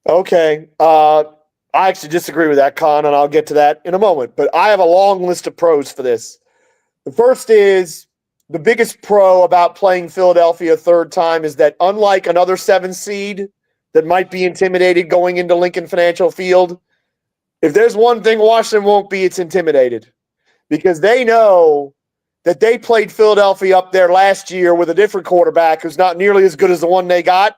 Okay. I actually disagree with that con, and I'll get to that in a moment. But I have a long list of pros for this. The first is the biggest pro about playing Philadelphia a third time is that unlike another 7 seed that might be intimidated going into Lincoln Financial Field, if there's one thing Washington won't be, it's intimidated. because they know that they played Philadelphia up there last year with a different quarterback who's not nearly as good as the one they got,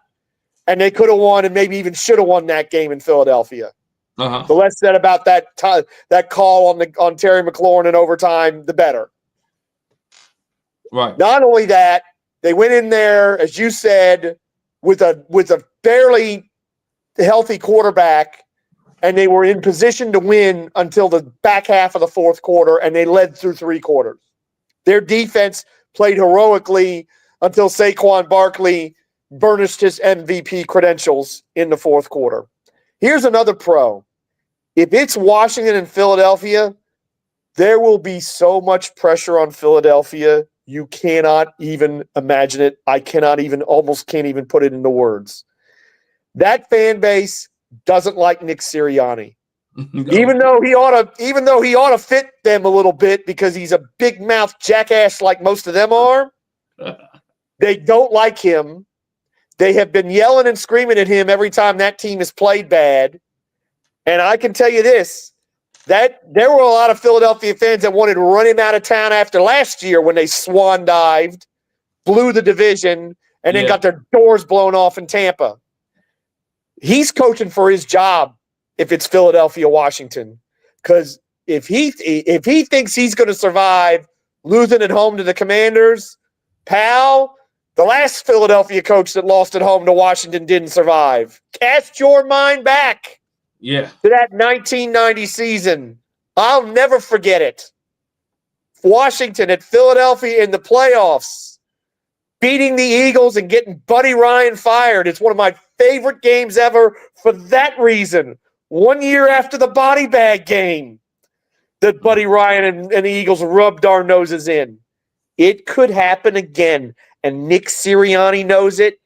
and they could have won and maybe even should have won that game in Philadelphia. The less said about that call on Terry McLaurin in overtime, the better. Right. Not only that, they went in there, as you said, with a fairly healthy quarterback, and they were in position to win until the back half of the fourth quarter, and they led through 3 quarters. Their defense played heroically until Saquon Barkley burnished his MVP credentials in the fourth quarter. Here's another pro. If it's Washington and Philadelphia, there will be so much pressure on Philadelphia, you cannot even imagine it. I almost can't even put it into words. That fan base doesn't like Nick Sirianni. No. Even though he ought to fit them a little bit because he's a big mouth jackass like most of them are. They don't like him. They have been yelling and screaming at him every time that team has played bad. And I can tell you this, that there were a lot of Philadelphia fans that wanted to run him out of town after last year when they swan dived, blew the division, and then got their doors blown off in Tampa. He's coaching for his job if it's Philadelphia, Washington. Because if he thinks he's going to survive losing at home to the Commanders, pal, the last Philadelphia coach that lost at home to Washington didn't survive. Cast your mind back to that 1990 season. I'll never forget it. Washington at Philadelphia in the playoffs, beating the Eagles and getting Buddy Ryan fired. It's one of my favorite games ever for that reason. 1 year after the body bag game that Buddy Ryan and the Eagles rubbed our noses in. It could happen again, and Nick Sirianni knows it,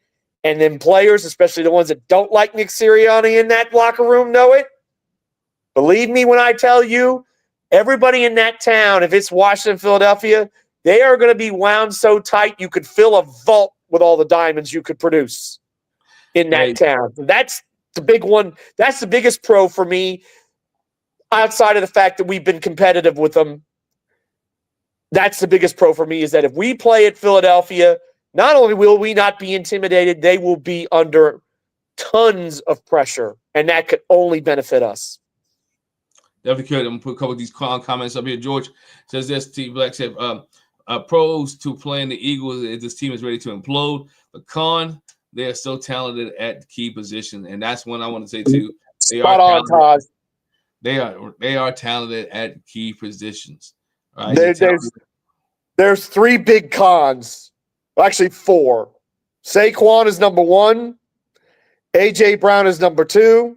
and then players, especially the ones that don't like Nick Sirianni in that locker room, know it. Believe me when I tell you, everybody in that town, if it's Washington, Philadelphia, they are going to be wound so tight you could fill a vault with all the diamonds you could produce in that town. That's the big one. That's the biggest pro for me, outside of the fact that we've been competitive with them. That's the biggest pro for me, is that if we play at Philadelphia, not only will we not be intimidated, they will be under tons of pressure, and that could only benefit us. Definitely could. I'm going to put a couple of these comments up here. George says this, T. Black said, pros to playing the Eagles if this team is ready to implode. The con, they are so talented at key position, and that's one I want to say too. They are talented at key positions. Right? There's 3 big cons. Well, actually 4. Saquon is number 1. A.J. Brown is number 2.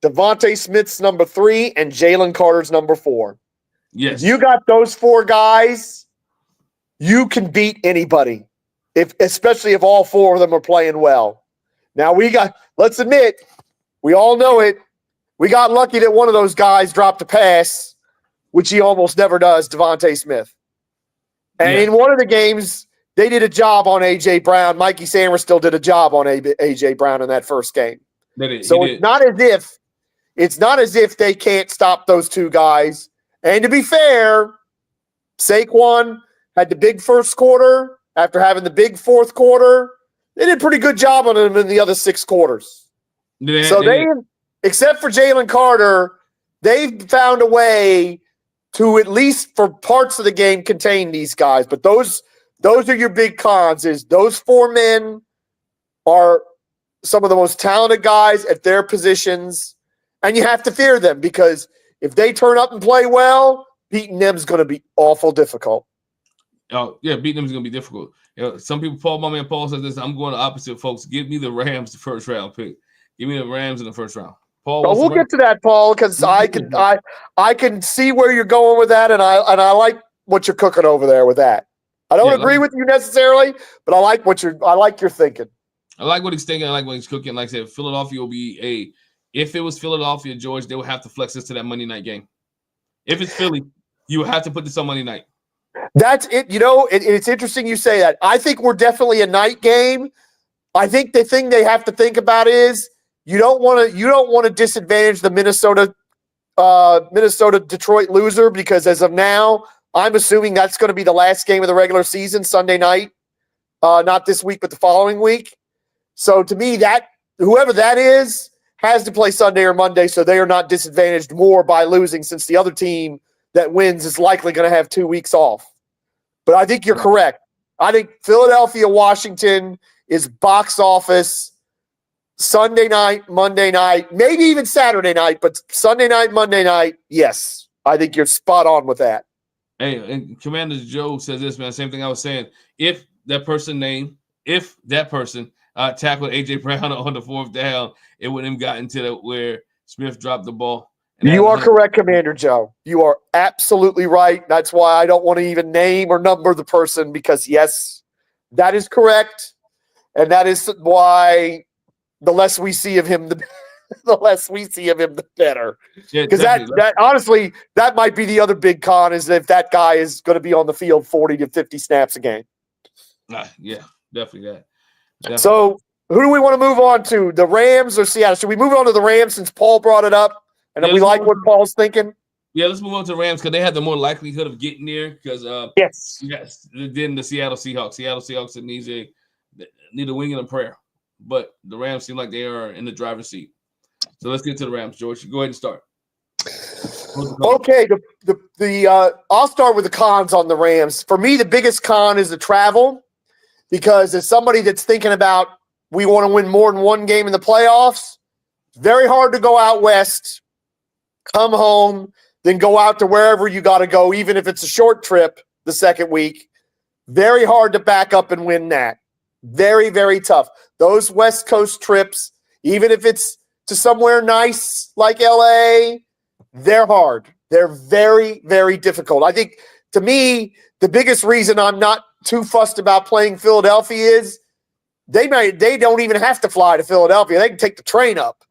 Devontae Smith's number 3, and Jalen Carter's number 4. Yes. You got those 4 guys, you can beat anybody, especially if all 4 of them are playing well. Now let's admit, we all know it. We got lucky that one of those guys dropped a pass, which he almost never does, Devontae Smith. And in one of the games, they did a job on A.J. Brown. Mikey Sammer still did a job on A.J. Brown in that first game. It's not as if they can't stop those 2 guys. And to be fair, Saquon had the big first quarter. After having the big fourth quarter, they did a pretty good job on him in the other 6 quarters. Except for Jalen Carter, they've found a way to, at least for parts of the game, contain these guys. But those are your big cons. Is those 4 men are some of the most talented guys at their positions. And you have to fear them, because if they turn up and play well, beating them is going to be awful difficult. Oh, yeah, beating them is going to be difficult. Some people, my man Paul says this, I'm going the opposite, folks. Give me the Rams the first round pick. Give me the Rams in the first round. Paul, we'll get to that, Paul, because I can see where you're going with that, and I like what you're cooking over there with that. I don't agree with you necessarily, but I like your thinking. I like what he's thinking. I like what he's cooking. Like I said, Philadelphia will be if it was Philadelphia, George, they would have to flex this to that Monday night game. If it's Philly, you would have to put this on Monday night. That's it. It's interesting you say that. I think we're definitely a night game. I think the thing they have to think about is you don't want to disadvantage the Minnesota Minnesota-Detroit loser because as of now, I'm assuming that's going to be the last game of the regular season, Sunday night. Not this week, but the following week. So to me, that whoever that is has to play Sunday or Monday, so they are not disadvantaged more by losing since the other team that wins is likely going to have 2 weeks off. But I think you're correct. I think Philadelphia, Washington is box office Sunday night, Monday night, maybe even Saturday night, but Sunday night, Monday night, yes. I think you're spot on with that. Hey, and Commander Joe says this, man, same thing I was saying. If that person tackled A.J. Brown on the 4th down, it wouldn't have gotten to where Smith dropped the ball. You are correct, Commander Joe. You are absolutely right. That's why I don't want to even name or number the person because, yes, that is correct. And that is why the less we see of him, the better. Because that honestly, that might be the other big con is if that guy is going to be on the field 40 to 50 snaps a game. Yeah, definitely that. Definitely. So who do we want to move on to? The Rams or Seattle? Should we move on to the Rams since Paul brought it up? And we like what Paul's thinking? Yeah, let's move on to the Rams because they had the more likelihood of getting there because yes, then the Seattle Seahawks. Seattle Seahawks need a wing and a prayer. But the Rams seem like they are in the driver's seat. So let's get to the Rams, George. Go ahead and start. Okay, I'll start with the cons on the Rams. For me, the biggest con is the travel because as somebody that's thinking about we want to win more than one game in the playoffs, very hard to go out west, come home, then go out to wherever you got to go, even if it's a short trip the second week. Very hard to back up and win that. Very, very tough. Those West Coast trips, even if it's to somewhere nice like LA, they're hard. They're very, very difficult. I think, to me, the biggest reason I'm not too fussed about playing Philadelphia is they don't even have to fly to Philadelphia. They can take the train up.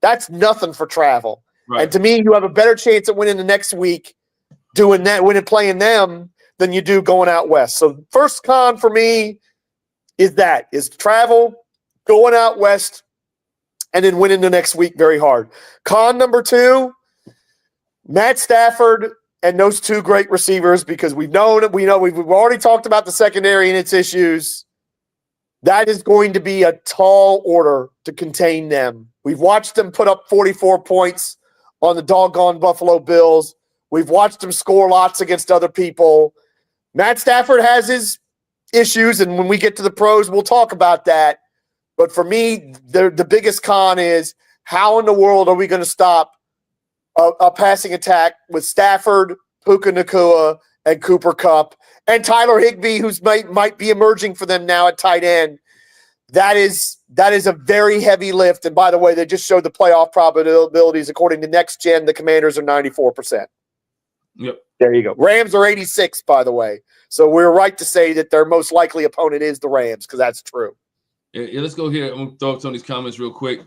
That's nothing for travel. Right. And to me, you have a better chance at winning the next week doing that, playing them than you do going out west. So first con for me is travel, going out west, and then winning the next week very hard. Con number 2, Matt Stafford and those 2 great receivers because we've already talked about the secondary and its issues. That is going to be a tall order to contain them. We've watched them put up 44 points on the doggone Buffalo Bills. We've watched them score lots against other people. Matt Stafford has his issues, and when we get to the pros, we'll talk about that. But for me, the biggest con is how in the world are we going to stop a passing attack with Stafford, Puka Nacua, and Cooper Kupp, and Tyler Higbee, who's might be emerging for them now at tight end. That is a very heavy lift. And by the way, they just showed the playoff probabilities. According to Next Gen, the Commanders are 94%. Yep. There you go. Rams are 86, by the way. So we're right to say that their most likely opponent is the Rams because that's true. Yeah, let's go here. I'm going to throw up some of these comments real quick.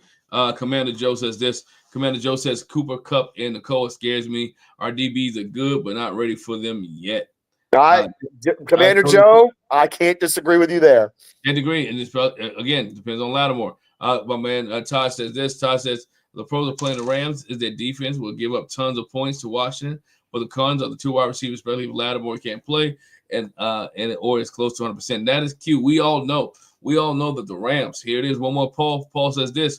Commander Joe says this. Commander Joe says Cooper Kupp and Nacua scares me. Our DBs are good, but not ready for them yet. Commander Joe, I can't disagree with you there. Can't agree. And it's, again, it depends on Lattimore. My man Todd says this. Todd says the pros of playing the Rams is their defense will give up tons of points to Washington, but the cons are the 2 wide receivers, especially if Lattimore can't play or is close to 100%. That is Q. We all know that the Rams. Here it is. One more. Paul says this.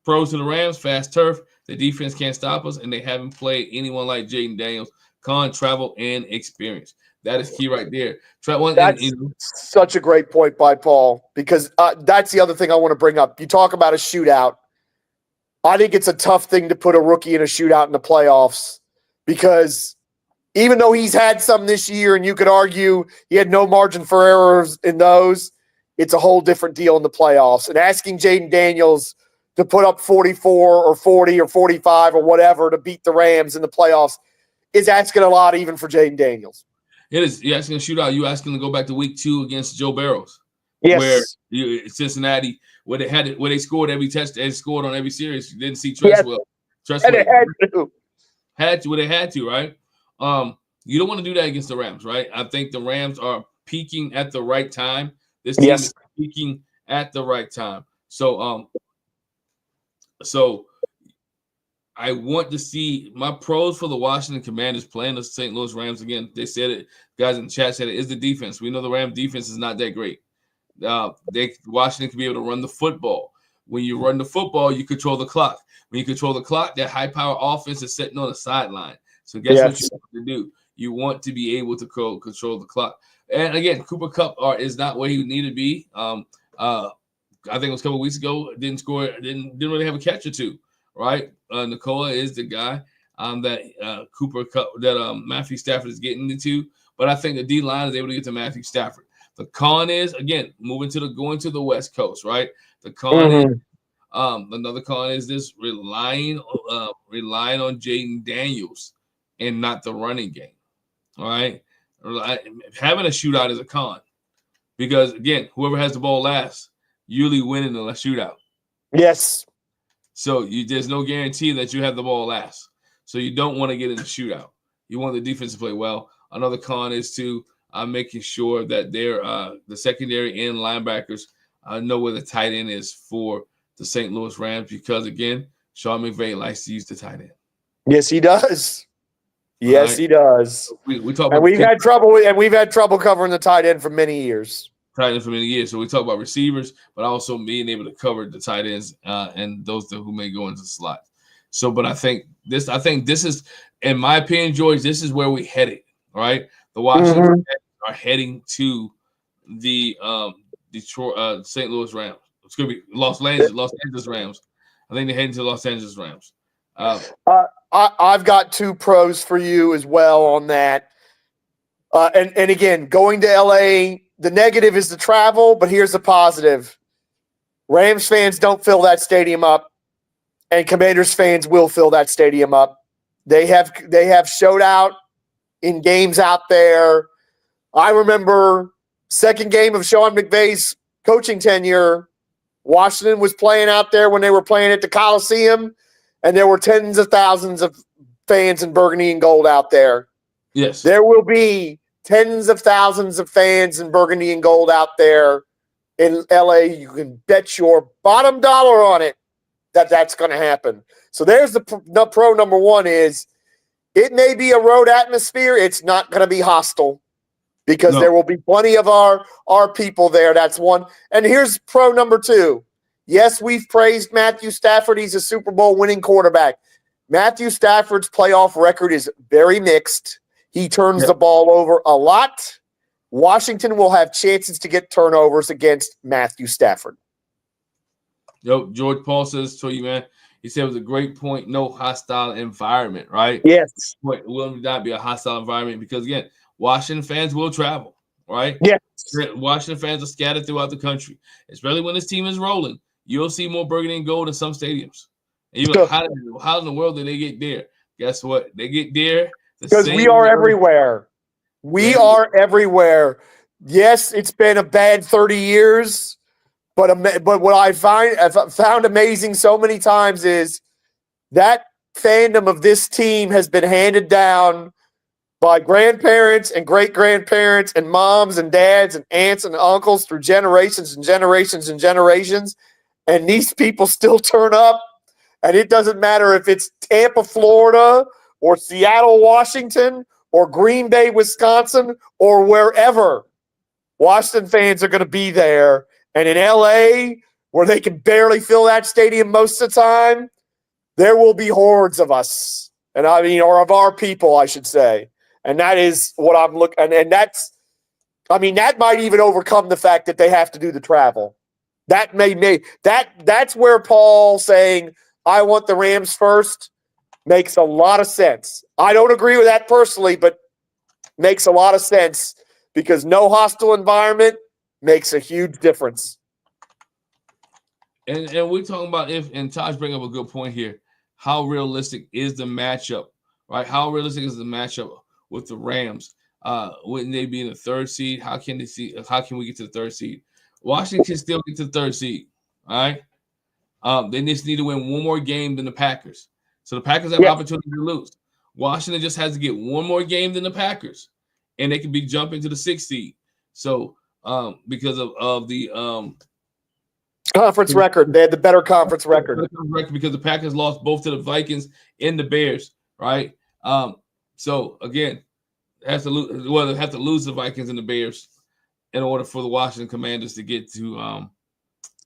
Pros to the Rams, fast turf. The defense can't stop us, and they haven't played anyone like Jaden Daniels. Con, travel, and experience. That is key right there. That's such a great point by Paul because that's the other thing I want to bring up. You talk about a shootout. I think it's a tough thing to put a rookie in a shootout in the playoffs because even though he's had some this year and you could argue he had no margin for errors in those, it's a whole different deal in the playoffs. And asking Jaden Daniels to put up 44 or 40 or 45 or whatever to beat the Rams in the playoffs is asking a lot even for Jaden Daniels. It is. You're asking a shootout. You asking to go back to week 2 against Joe Barrows. Yes. Where Cincinnati, where they scored every test, they scored on every series. You didn't see Tresswell. Yes. And they had to. They had to, right? You don't want to do that against the Rams, right? I think the Rams are peaking at the right time. This team is peaking at the right time. So I want to see my pros for the Washington Commanders playing the St. Louis Rams again. They said it, guys in the chat said it is the defense. We know the Rams defense is not that great. Washington can be able to run the football. When you run the football, you control the clock. When you control the clock, that high power offense is sitting on the sideline. So guess what you want to do? You want to be able to control the clock. And again, Cooper Kupp is not where he needed to be. I think it was a couple of weeks ago. Didn't score. Didn't really have a catch or two. Right. Nicola is the guy that Cooper Kupp that Matthew Stafford is getting into. But I think the D line is able to get to Matthew Stafford. The con is again going to the West Coast. Right. The con is another con is this relying on Jaden Daniels and not the running game. All right. Having a shootout is a con because again, whoever has the ball last usually winning the shootout. Yes. So there's no guarantee that you have the ball last. So you don't want to get in a shootout. You want the defense to play well. Another con is to making sure that they're the secondary and linebackers know where the tight end is for the St. Louis Rams because again, Sean McVay likes to use the tight end. Yes, he does. Yes, he does. We talk about and we've had trouble covering the tight end for many years. Tight end for many years. So we talk about receivers, but also being able to cover the tight ends and those who may go into the slot. So, but I think this is, in my opinion, George, this is where we headed. All right, the Washington are heading to the Detroit, St. Louis Rams. It's going to be Los Angeles Rams. I think they're heading to the Los Angeles Rams. I've got two pros for you as well on that. And again, going to LA, the negative is the travel, but here's the positive. Rams fans don't fill that stadium up, and Commanders fans will fill that stadium up. They have showed out in games out there. I remember second game of Sean McVay's coaching tenure, Washington was playing out there when they were playing at the Coliseum, and there were tens of thousands of fans in Burgundy and gold out there. Yes. There will be tens of thousands of fans in Burgundy and gold out there in LA. You can bet your bottom dollar on it that that's going to happen. So there's the pro number one is it may be a road atmosphere. It's not going to be hostile because there will be plenty of our people there. That's one. And here's pro number two. Yes, we've praised Matthew Stafford. He's a Super Bowl winning quarterback. Matthew Stafford's playoff record is very mixed. He turns the ball over a lot. Washington will have chances to get turnovers against Matthew Stafford. George Paul says to you, man, he said it was a great point. No hostile environment, right? Yes. It will not be a hostile environment because, again, Washington fans will travel, right? Yes. Washington fans are scattered throughout the country, especially when this team is rolling. You'll see more burgundy and gold in some stadiums. And you're like, how in the world did they get there? Guess what? They get there because we are everywhere. We are everywhere. Yes, it's been a bad 30 years, but what I've found amazing so many times is that fandom of this team has been handed down by grandparents and great-grandparents and moms and dads and aunts and uncles through generations and generations and generations. And these people still turn up. And it doesn't matter if it's Tampa, Florida, or Seattle, Washington, or Green Bay, Wisconsin, or wherever. Washington fans are going to be there. And in LA, where they can barely fill that stadium most of the time, there will be hordes of us. And I mean, or of our people, I should say. And that is what I'm looking. And that's, I mean, that might even overcome the fact that they have to do the travel. That that's where Paul saying, I want the Rams first, makes a lot of sense. I don't agree with that personally, but makes a lot of sense because no hostile environment makes a huge difference. And we're talking about and Taj bring up a good point here. How realistic is the matchup, right? How realistic is the matchup with the Rams? Wouldn't they be in the third seed? How can we get to the third seed? Washington can still get to the third seed, all right? They just need to win one more game than the Packers. So the Packers have an opportunity to lose. Washington just has to get one more game than the Packers, and they can be jumping to the sixth seed. So because of the Conference record. They had the better conference record. Because the Packers lost both to the Vikings and the Bears, right? So again, have to lose the Vikings and the Bears in order for the Washington Commanders to get to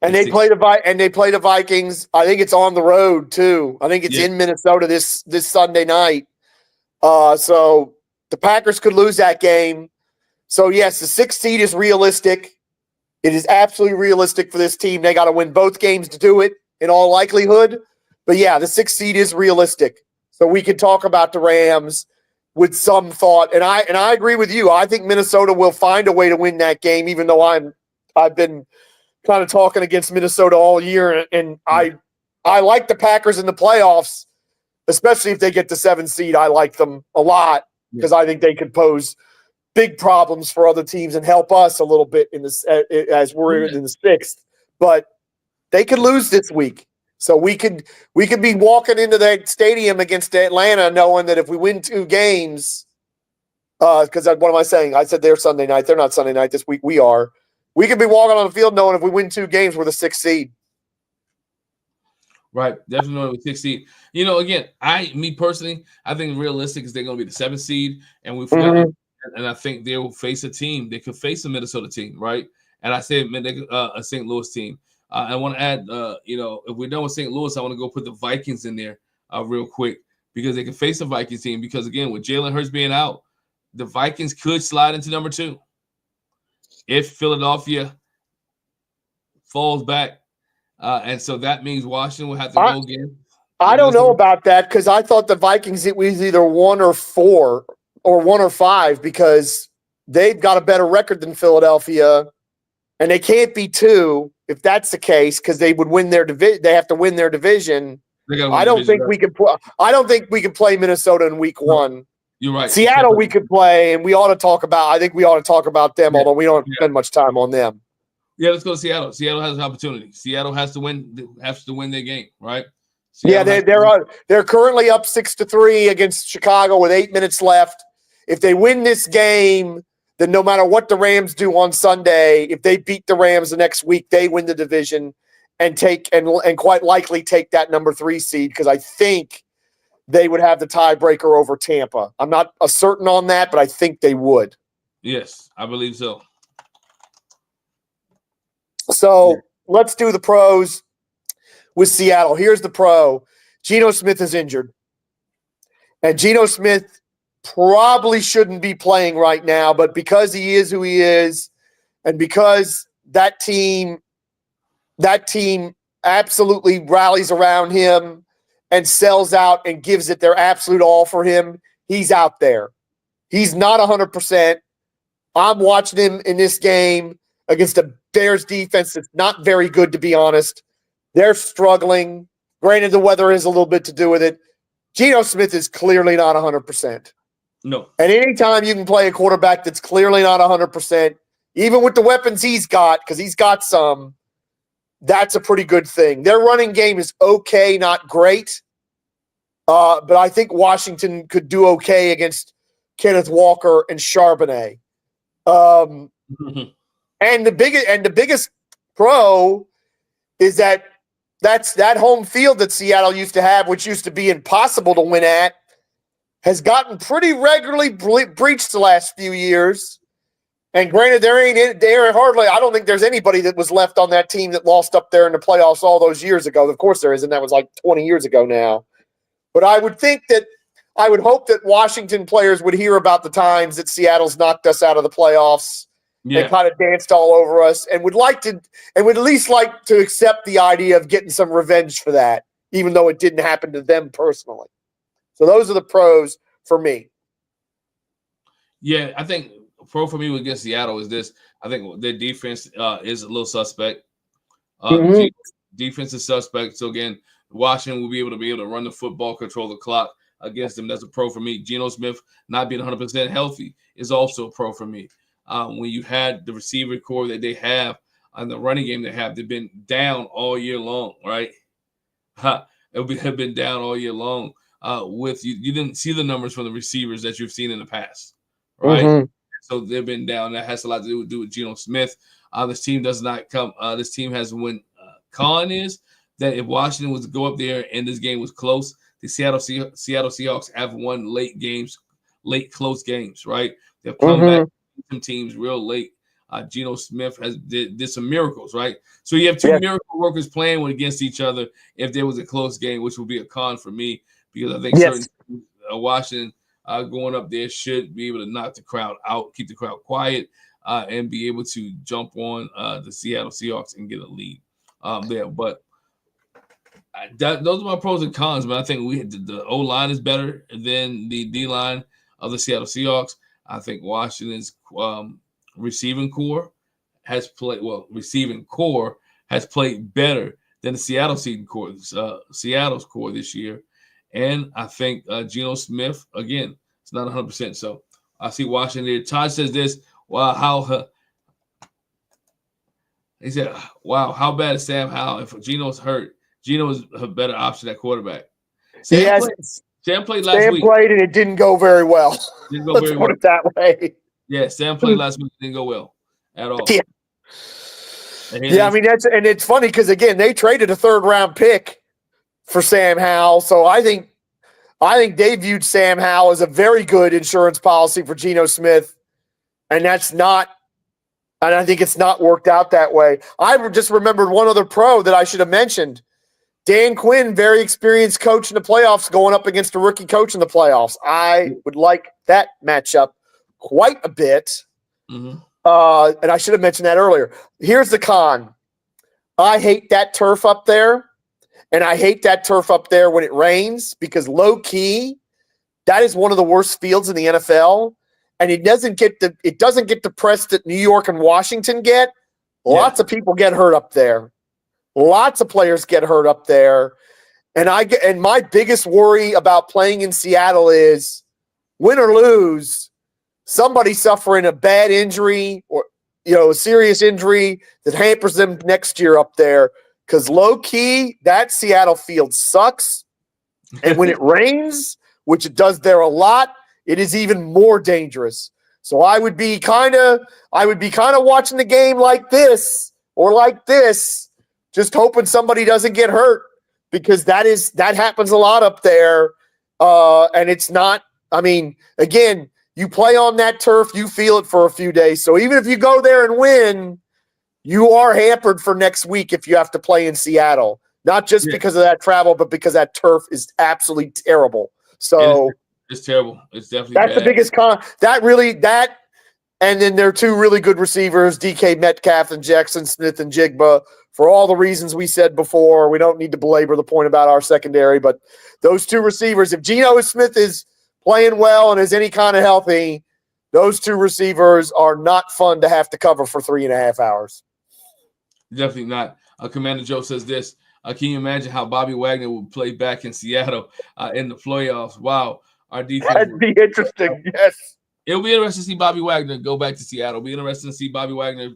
and they play the Vikings. I think it's on the road too. I think it's in Minnesota this Sunday night. So the Packers could lose that game. So yes, the 6th seed is realistic. It is absolutely realistic for this team. They got to win both games to do it in all likelihood. But yeah, the 6th seed is realistic. So we can talk about the Rams with some thought. And I agree with you. I think Minnesota will find a way to win that game, even though I've been kind of talking against Minnesota all year. And I like the Packers in the playoffs, especially if they get the 7th seed. I like them a lot because I think they could pose big problems for other teams and help us a little bit in this as we're in the 6th. But they could lose this week. So we could be walking into that stadium against Atlanta knowing that if we win 2 games, because what am I saying? I said they're Sunday night. They're not Sunday night this week. We are. We could be walking on the field knowing if we win 2 games, we're the 6th seed. Right, definitely knowing the 6th seed. Again, me personally, I think realistic is they're going to be the 7th seed, and we forgot. And I think they will face a team. They could face a Minnesota team, right? And I said a St. Louis team. I want to add, if we're done with St. Louis, I want to go put the Vikings in there real quick because they can face the Vikings team. Because, again, with Jalen Hurts being out, the Vikings could slide into number 2 if Philadelphia falls back. And so that means Washington will have to go again. I don't know about that because I thought the Vikings, it was either 1 or 4 or 1 or 5 because they've got a better record than Philadelphia, and they can't be 2 if that's the case because they would win their division. They have to win their division. I don't think we can play Minnesota in week 1. You're right. Seattle we could play, and we ought to talk about. I think we ought to talk about them, although we don't spend much time on them. Yeah, let's go to Seattle. Seattle has an opportunity. Seattle has to win their game, right? They're currently up 6-3 against Chicago with 8 minutes left. If they win this game, then no matter what the Rams do on Sunday, if they beat the Rams the next week, they win the division and quite likely take that number 3 seed because I think they would have the tiebreaker over Tampa. I'm not certain on that, but I think they would. Yes, I believe so. So let's do the pros with Seattle. Here's the pro. Geno Smith is injured. And Geno Smith probably shouldn't be playing right now, but because he is who he is, and because that team absolutely rallies around him and sells out and gives it their absolute all for him, he's out there. He's not 100%. I'm watching him in this game against a Bears defense that's not very good, to be honest. They're struggling. Granted, the weather has a little bit to do with it. Geno Smith is clearly not 100%. No. And anytime you can play a quarterback that's clearly not 100%, even with the weapons he's got, because he's got some, that's a pretty good thing. Their running game is okay, not great. But I think Washington could do okay against Kenneth Walker and Charbonnet. And the biggest pro is that home field that Seattle used to have, which used to be impossible to win at, has gotten pretty regularly breached the last few years. And granted, I don't think there's anybody that was left on that team that lost up there in the playoffs all those years ago. Of course there isn't. That was like 20 years ago now. But I would hope that Washington players would hear about the times that Seattle's knocked us out of the playoffs and kind of danced all over us and would at least like to accept the idea of getting some revenge for that, even though it didn't happen to them personally. So those are the pros for me. Yeah, I think pro for me against Seattle is this. I think their defense is a little suspect. Defense is suspect. So again, Washington will be able to run the football, control the clock against them. That's a pro for me. Geno Smith not being 100% healthy is also a pro for me. When you had the receiver core that they have and the running game they have, they've been down all year long, right? Have been down all year long. You didn't see the numbers from the receivers that you've seen in the past, right? So they've been down. That has a lot to do with Geno Smith. This team does not come. This team has won con is that if Washington was to go up there and this game was close, the Seattle Seahawks have won late close games, right? They've come back some teams real late. Geno Smith did some miracles, right? So you have two miracle workers playing against each other if there was a close game, which would be a con for me because I think certain Washington going up there should be able to knock the crowd out, keep the crowd quiet, and be able to jump on the Seattle Seahawks and get a lead there. But those are my pros and cons, man. I think the O-line is better than the D-line of the Seattle Seahawks. I think Washington's receiving core has played better than the Seattle's core this year. And I think Geno Smith, again, it's not 100%. So I see Washington there. Todd says this, he said, wow, how bad is Sam Howell? If Geno's hurt, Geno is a better option at quarterback. Sam played last week. Sam played and it didn't go very well. Let's put it that way. Yeah, Sam played last week. Didn't go well at all. Yeah, I mean, it's funny because, again, they traded a third-round pick for Sam Howell. So I think they viewed Sam Howell as a very good insurance policy for Geno Smith. And I think it's not worked out that way. I just remembered one other pro that I should have mentioned. Dan Quinn, very experienced coach in the playoffs, going up against a rookie coach in the playoffs. I would like that matchup quite a bit. And I should have mentioned that earlier. Here's the con. I hate that turf up there. And I hate that turf up there when it rains because low key, that is one of the worst fields in the NFL. And it doesn't get the press that New York and Washington get. Lots of people get hurt up there. Lots of players get hurt up there. And my biggest worry about playing in Seattle is win or lose, somebody suffering a bad injury or a serious injury that hampers them next year up there. Because low key, that Seattle field sucks. And when it rains, which it does there a lot, it is even more dangerous. So I would be kind of watching the game like this or like this, just hoping somebody doesn't get hurt because that happens a lot up there. And it's not, I mean, again, you play on that turf, you feel it for a few days. So even if you go there and win, you are hampered for next week if you have to play in Seattle, not just because of that travel, but because that turf is absolutely terrible. So it's terrible. It's definitely that's bad. The biggest con. And then there are two really good receivers, DK Metcalf and Jackson Smith and Jigba, for all the reasons we said before. We don't need to belabor the point about our secondary, but those two receivers, if Geno Smith is playing well and is any kind of healthy, those two receivers are not fun to have to cover for 3.5 hours. Definitely not. Commander Joe says this. Can you imagine how Bobby Wagner would play back in Seattle in the playoffs? Wow. Our defense. That'd be interesting. Yes. It'll be interesting to see Bobby Wagner go back to Seattle. It'll be interesting to see Bobby Wagner.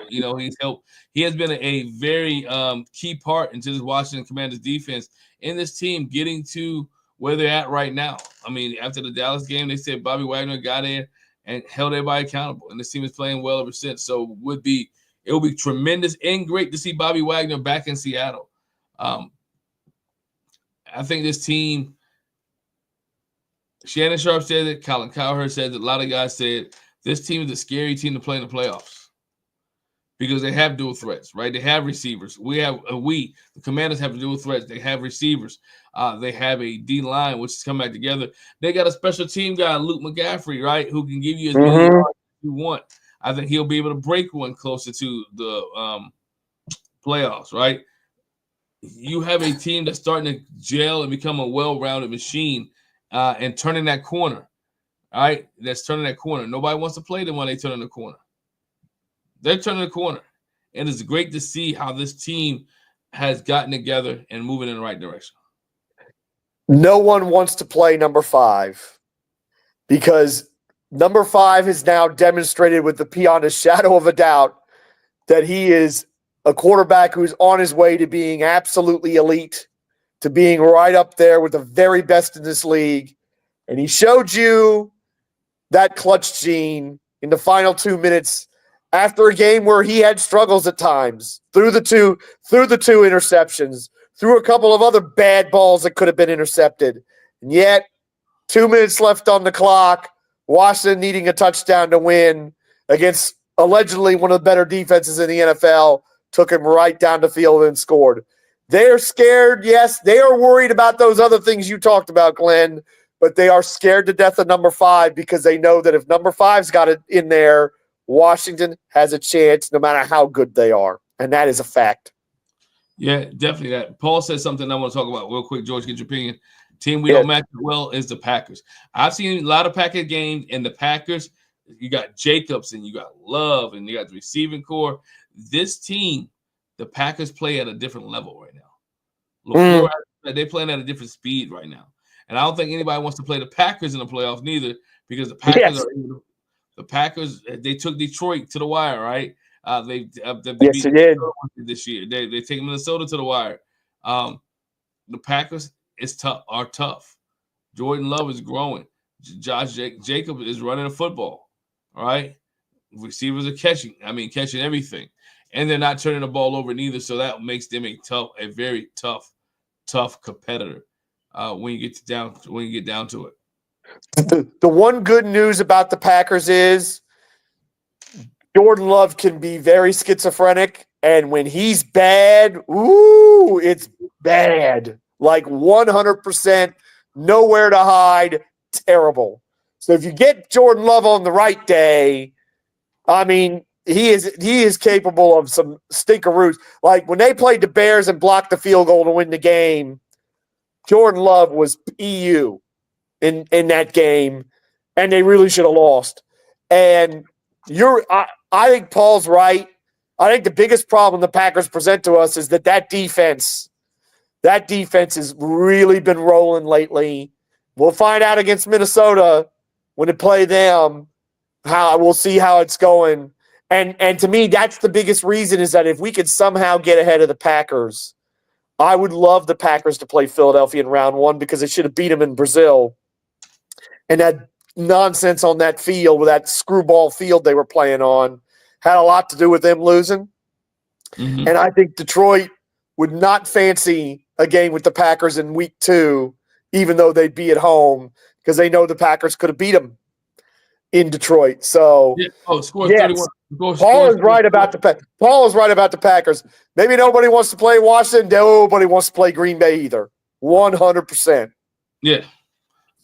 He's helped. He has been a very key part into this Washington Commanders defense in this team getting to where they're at right now. I mean, after the Dallas game, they said Bobby Wagner got in and held everybody accountable, and this team is playing well ever since. So it will be tremendous and great to see Bobby Wagner back in Seattle. I think this team, Shannon Sharp said it, Colin Cowherd said it, a lot of guys said this team is a scary team to play in the playoffs because they have dual threats, right? They have receivers. The Commanders have dual threats. They have receivers. They have a D-line, which is coming back together. They got a special team guy, Luke McCaffrey, right, who can give you as many yards as you want. I think he'll be able to break one closer to the playoffs, right? You have a team that's starting to gel and become a well-rounded machine and turning that corner, all right? That's turning that corner. Nobody wants to play them when they turn in the corner. They're turning the corner. And it's great to see how this team has gotten together and moving in the right direction. No one wants to play number 5 because number 5 has now demonstrated beyond a shadow of a doubt that he is a quarterback who's on his way to being absolutely elite, to being right up there with the very best in this league. And he showed you that clutch gene in the final 2 minutes after a game where he had struggles at times, threw the two interceptions, threw a couple of other bad balls that could have been intercepted. And yet, 2 minutes left on the clock, Washington needing a touchdown to win against allegedly one of the better defenses in the NFL, took him right down the field and scored. They're scared, yes. They are worried about those other things you talked about, Glenn, but they are scared to death of number 5 because they know that if number 5's got it in there, Washington has a chance no matter how good they are. And that is a fact. Yeah, definitely that. Paul said something I want to talk about real quick. George, get your opinion. Team we don't match well is the Packers. I've seen a lot of Packers games, and the Packers, you got Jacobs and you got Love and you got the receiving core. This team, the Packers play at a different level right now. They're playing at a different speed right now. And I don't think anybody wants to play the Packers in the playoffs neither, because the Packers they took Detroit to the wire, right? They beat Minnesota this year. They take Minnesota to the wire. The Packers are tough. Jordan Love is growing. Josh Jacobs is running the football. All right. Receivers are catching everything. And they're not turning the ball over neither. So that makes them a very tough competitor when you get down to it. The one good news about the Packers is Jordan Love can be very schizophrenic, and when he's bad, it's bad. Like 100%, nowhere to hide, terrible. So if you get Jordan Love on the right day, I mean, he is capable of some stinkeroos. Like when they played the Bears and blocked the field goal to win the game, Jordan Love was EU in that game, and they really should have lost. And I think Paul's right. I think the biggest problem the Packers present to us is that defense has really been rolling lately. We'll find out against Minnesota when they play them. We'll see how it's going. And to me, that's the biggest reason, is that if we could somehow get ahead of the Packers, I would love the Packers to play Philadelphia in round 1, because they should have beat them in Brazil. And that nonsense on that field, with that screwball field they were playing on, had a lot to do with them losing. Mm-hmm. And I think Detroit would not fancy a game with the Packers in week 2, even though they'd be at home, because they know the Packers could have beat them in Detroit. So, score 31. Paul is right about the Packers. Maybe nobody wants to play Washington. Nobody wants to play Green Bay either. 100%. Yeah.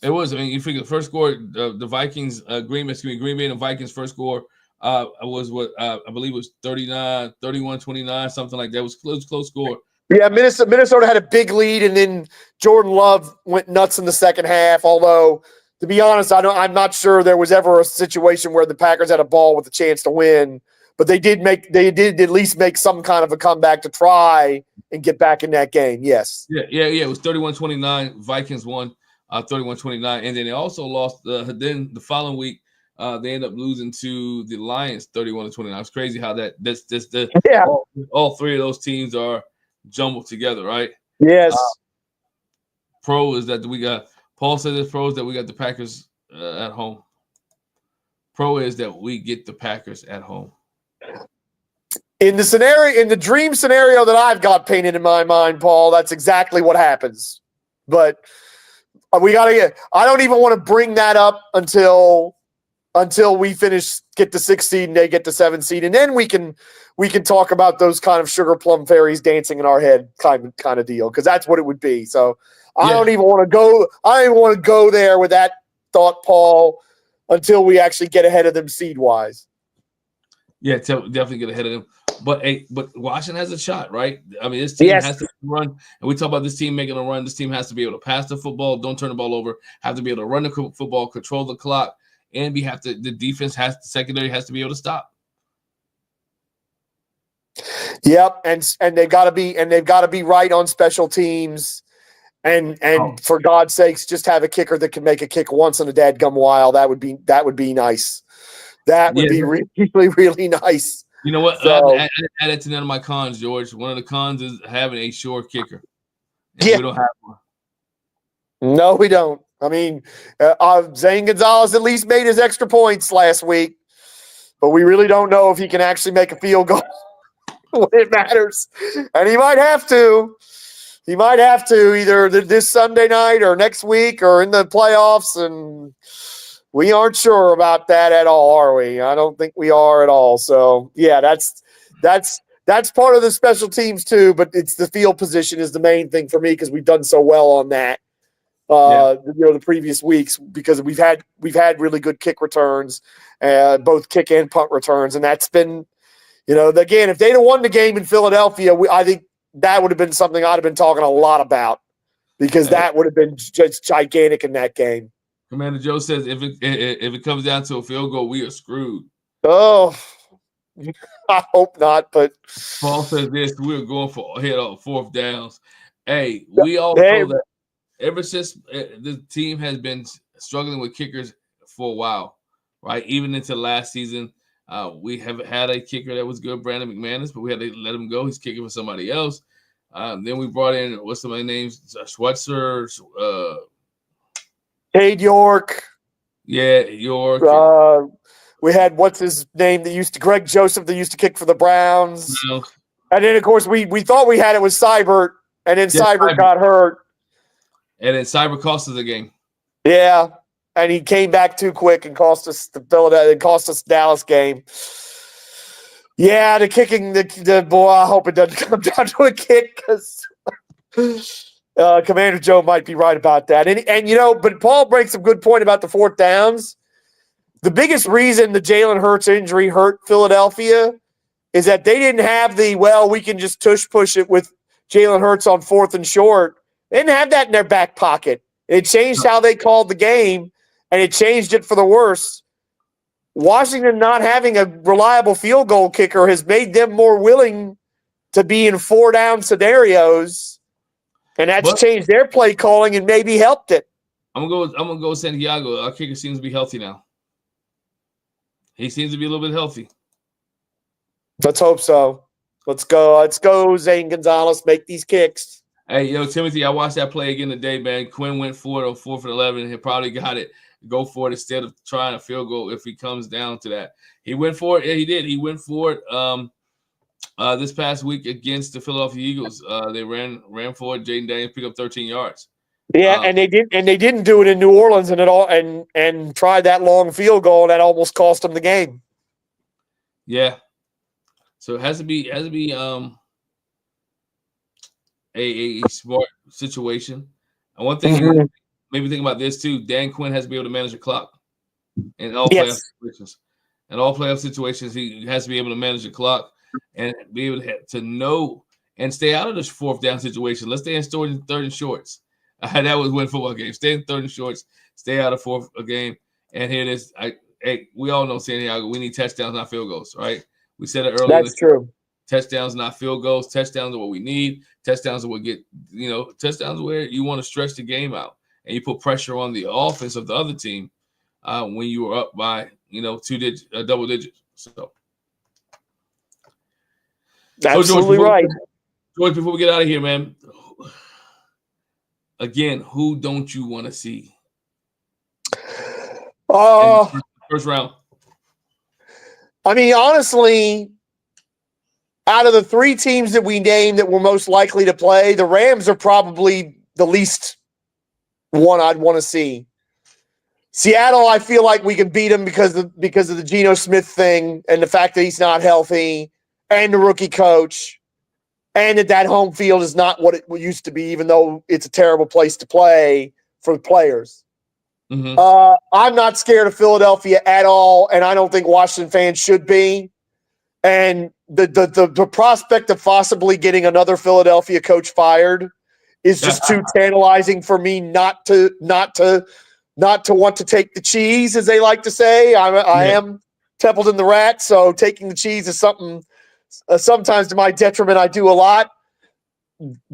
It was. I mean, you figure the first score, the Vikings, Green Bay and the Vikings' first score was what I believe was 31-29, something like that. It was close score. Yeah, Minnesota had a big lead, and then Jordan Love went nuts in the second half. Although, to be honest, I'm not sure there was ever a situation where the Packers had a ball with a chance to win. But they did at least make some kind of a comeback to try and get back in that game. Yes. Yeah. It was 31-29. Vikings won. 31-29, and then they also lost. Then the following week, they ended up losing to the Lions, 31-29. It's crazy how all three of those teams are jumbled together, right? Yes. Pro is that we got. Paul said this. Pro is that we got the Packers at home. Pro is that we get the Packers at home. In the dream scenario that I've got painted in my mind, Paul, that's exactly what happens. But I don't even want to bring that up until we get the 6th seed and they get the 7th seed, and then we can talk about those kind of sugar plum fairies dancing in our head kind of deal, because that's what it would be. So I don't even want to go there with that thought, Paul, until we actually get ahead of them seed wise. Yeah, definitely get ahead of them. But Washington has a shot, right? I mean, this team has to run. And we talk about this team making a run. This team has to be able to pass the football, don't turn the ball over, have to be able to run the football, control the clock, and the defense the secondary has to be able to stop. Yep, and they've got to be right on special teams. And for God's sakes, just have a kicker that can make a kick once in a dadgum while. That would be nice. That would be really, really nice. You know what? So, add it to none of my cons, George. One of the cons is having a short kicker. We don't have one. No, we don't. I mean, Zane Gonzalez at least made his extra points last week. but we really don't know if he can actually make a field goal when it matters. And he might have to. He might have to either this Sunday night or next week or in the playoffs, and we aren't sure about that at all, are we? I don't think we are at all. So, yeah, that's part of the special teams too, but it's the field position is the main thing for me because we've done so well on that. The previous weeks because we've had really good kick returns, both kick and punt returns, and that's been, again, if they'd have won the game in Philadelphia, I think that would have been something I'd have been talking a lot about because that would have been just gigantic in that game. Commander Joe says if it comes down to a field goal, we are screwed. Oh, I hope not. But Paul says this: we're going for head on fourth downs. Hey, we all know that ever since the team has been struggling with kickers for a while, right? Even into last season. We have had a kicker that was good, Brandon McManus, but we had to let him go. He's kicking for somebody else. Then we brought in, what's some of the names? Schweitzer. Cade York. Yeah, York. We had, what's his name, Greg Joseph that used to kick for the Browns. And then, of course, we thought we had it with Seibert, and then Seibert got hurt. And then Seibert cost us the game. Yeah. And he came back too quick and cost us the Dallas game. Yeah, the kicking, the boy. I hope it doesn't come down to a kick because Commander Joe might be right about that. And but Paul brings a good point about the fourth downs. The biggest reason the Jalen Hurts injury hurt Philadelphia is that they didn't have we can just push it with Jalen Hurts on 4th and short. They didn't have that in their back pocket. It changed how they called the game. And it changed it for the worse. Washington not having a reliable field goal kicker has made them more willing to be in 4-down scenarios, and that's changed their play calling and maybe helped it. I'm gonna go with Santiago. Our kicker seems to be healthy now. He seems to be a little bit healthy. Let's hope so. Let's go, Zane Gonzalez. Make these kicks. Hey, Timothy, I watched that play again today, man. Quinn went for it on 4th and 11. He probably got it. Go for it instead of trying a field goal if he comes down to that. He went for it. Yeah, he did. He went for it this past week against the Philadelphia Eagles. They ran for it. Jaden Daniels picked up 13 yards. Yeah, and they didn't do it in New Orleans and tried that long field goal that almost cost them the game. Yeah. So it has to be a smart situation. And one thing maybe think about this too. Dan Quinn has to be able to manage the clock in all playoff situations. In all playoff situations, he has to be able to manage the clock and be able to know and stay out of this 4th down situation. Let's stay in 3rd and shorts. That was win football game. Stay in 3rd and shorts. Stay out of 4th game. And here it is. We all know Santiago. We need touchdowns, not field goals, right? We said it earlier. That's true. Touchdowns, not field goals. Touchdowns are what we need. Touchdowns are what touchdowns where you want to stretch the game out. And you put pressure on the offense of the other team when you were up by, double digits. So absolutely right. George, before we get out of here, man, again, who don't you want to see? First round. I mean, honestly, out of the 3 teams that we named that were most likely to play, the Rams are probably the least one I'd want to see. Seattle, I feel like we can beat them because of the Geno Smith thing and the fact that he's not healthy and the rookie coach and that home field is not what it used to be, even though it's a terrible place to play for the players. Mm-hmm. I'm not scared of Philadelphia at all, and I don't think Washington fans should be. And the prospect of possibly getting another Philadelphia coach fired is just too tantalizing for me not to want to take the cheese, as they like to say. I am Templeton the Rat, so taking the cheese is something sometimes to my detriment. I do a lot.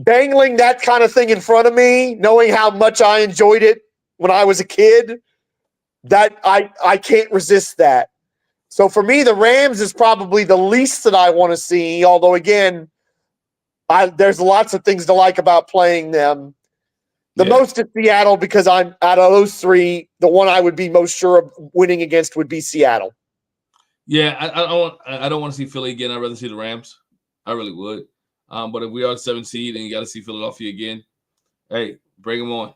Dangling that kind of thing in front of me, knowing how much I enjoyed it when I was a kid, that I can't resist that. So for me, the Rams is probably the least that I want to see, although, again, there's lots of things to like about playing them. The most is Seattle because I'm out of those 3, the one I would be most sure of winning against would be Seattle. Yeah, I don't want to see Philly again. I'd rather see the Rams. I really would. But if we are the 7th seed and you got to see Philadelphia again, hey, bring them on.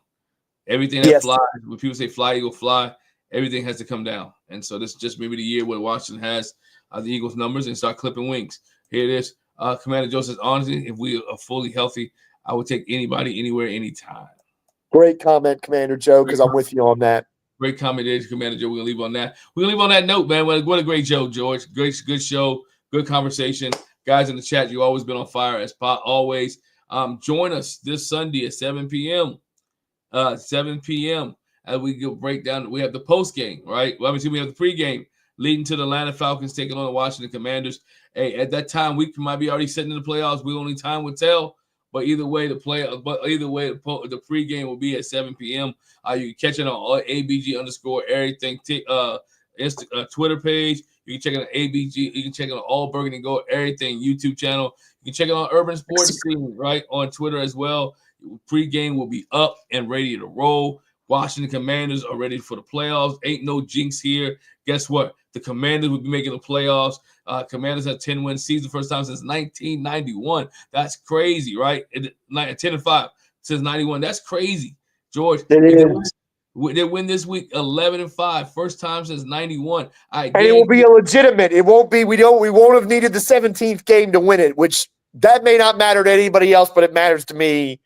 Everything that Yes. flies, when people say fly, Eagle fly, everything has to come down. And so this is just maybe the year where Washington has the Eagles' numbers and start clipping wings. Here it is. Commander Joe says, honestly, if we are fully healthy, I would take anybody, anywhere, anytime. Great comment, Commander Joe, because I'm with you on that. Great comment there, Commander Joe. We're going to leave on that. We're going to leave on that note, man. What a great show, George. Good show. Good conversation. Guys in the chat, you've always been on fire as always. Join us this Sunday at 7 p.m. 7 p.m. as we go break down. We have the post game, right? Well, obviously, we have the pregame leading to the Atlanta Falcons taking on the Washington Commanders. Hey, at that time, we might be already sitting in the playoffs. Only time will tell. But either way, the pregame will be at 7 p.m. You can catch it on ABG_Errrything Twitter page. You can check it on ABG. You can check it on All Burgundy Gold Errrything YouTube channel. You can check it on Urban Sports Scene, right, on Twitter as well. Pre-game will be up and ready to roll. Washington Commanders are ready for the playoffs. Ain't no jinx here. Guess what? The Commanders will be making the playoffs. Commanders have 10-win season, first time since 1991. That's crazy, right? 10-5 since 91. That's crazy, George. They win this week 11-5, first time since 91. And it will be a legitimate. It won't be. We won't have needed the 17th game to win it, which that may not matter to anybody else, but it matters to me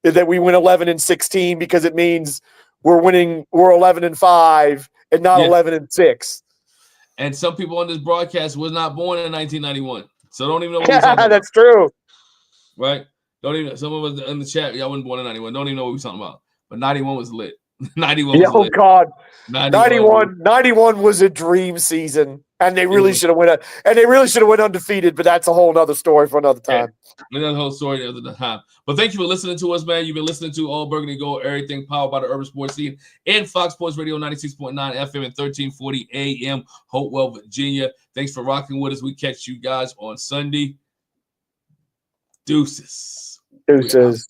that we win 11-16 because it means we're 11-5 and not 11-6. And some people on this broadcast was not born in 1991, so don't even know what we're talking about. That's true, right? Don't even. Some of us in the chat, y'all wasn't born in 91. Don't even know what we're talking about. But 91 was lit. 91 was lit. Oh God, 91 was a dream season, and they really should have went. And they really should have went undefeated. But that's a whole other story for another time. Another whole story another time. But thank you for listening to us, man. You've been listening to All Burgundy Gold, Errrything, powered by the Urban Sports Scene and Fox Sports Radio 96.9 FM and 1340 AM, Hopewell, Virginia. Thanks for rocking with us. We catch you guys on Sunday. Deuces. Deuces.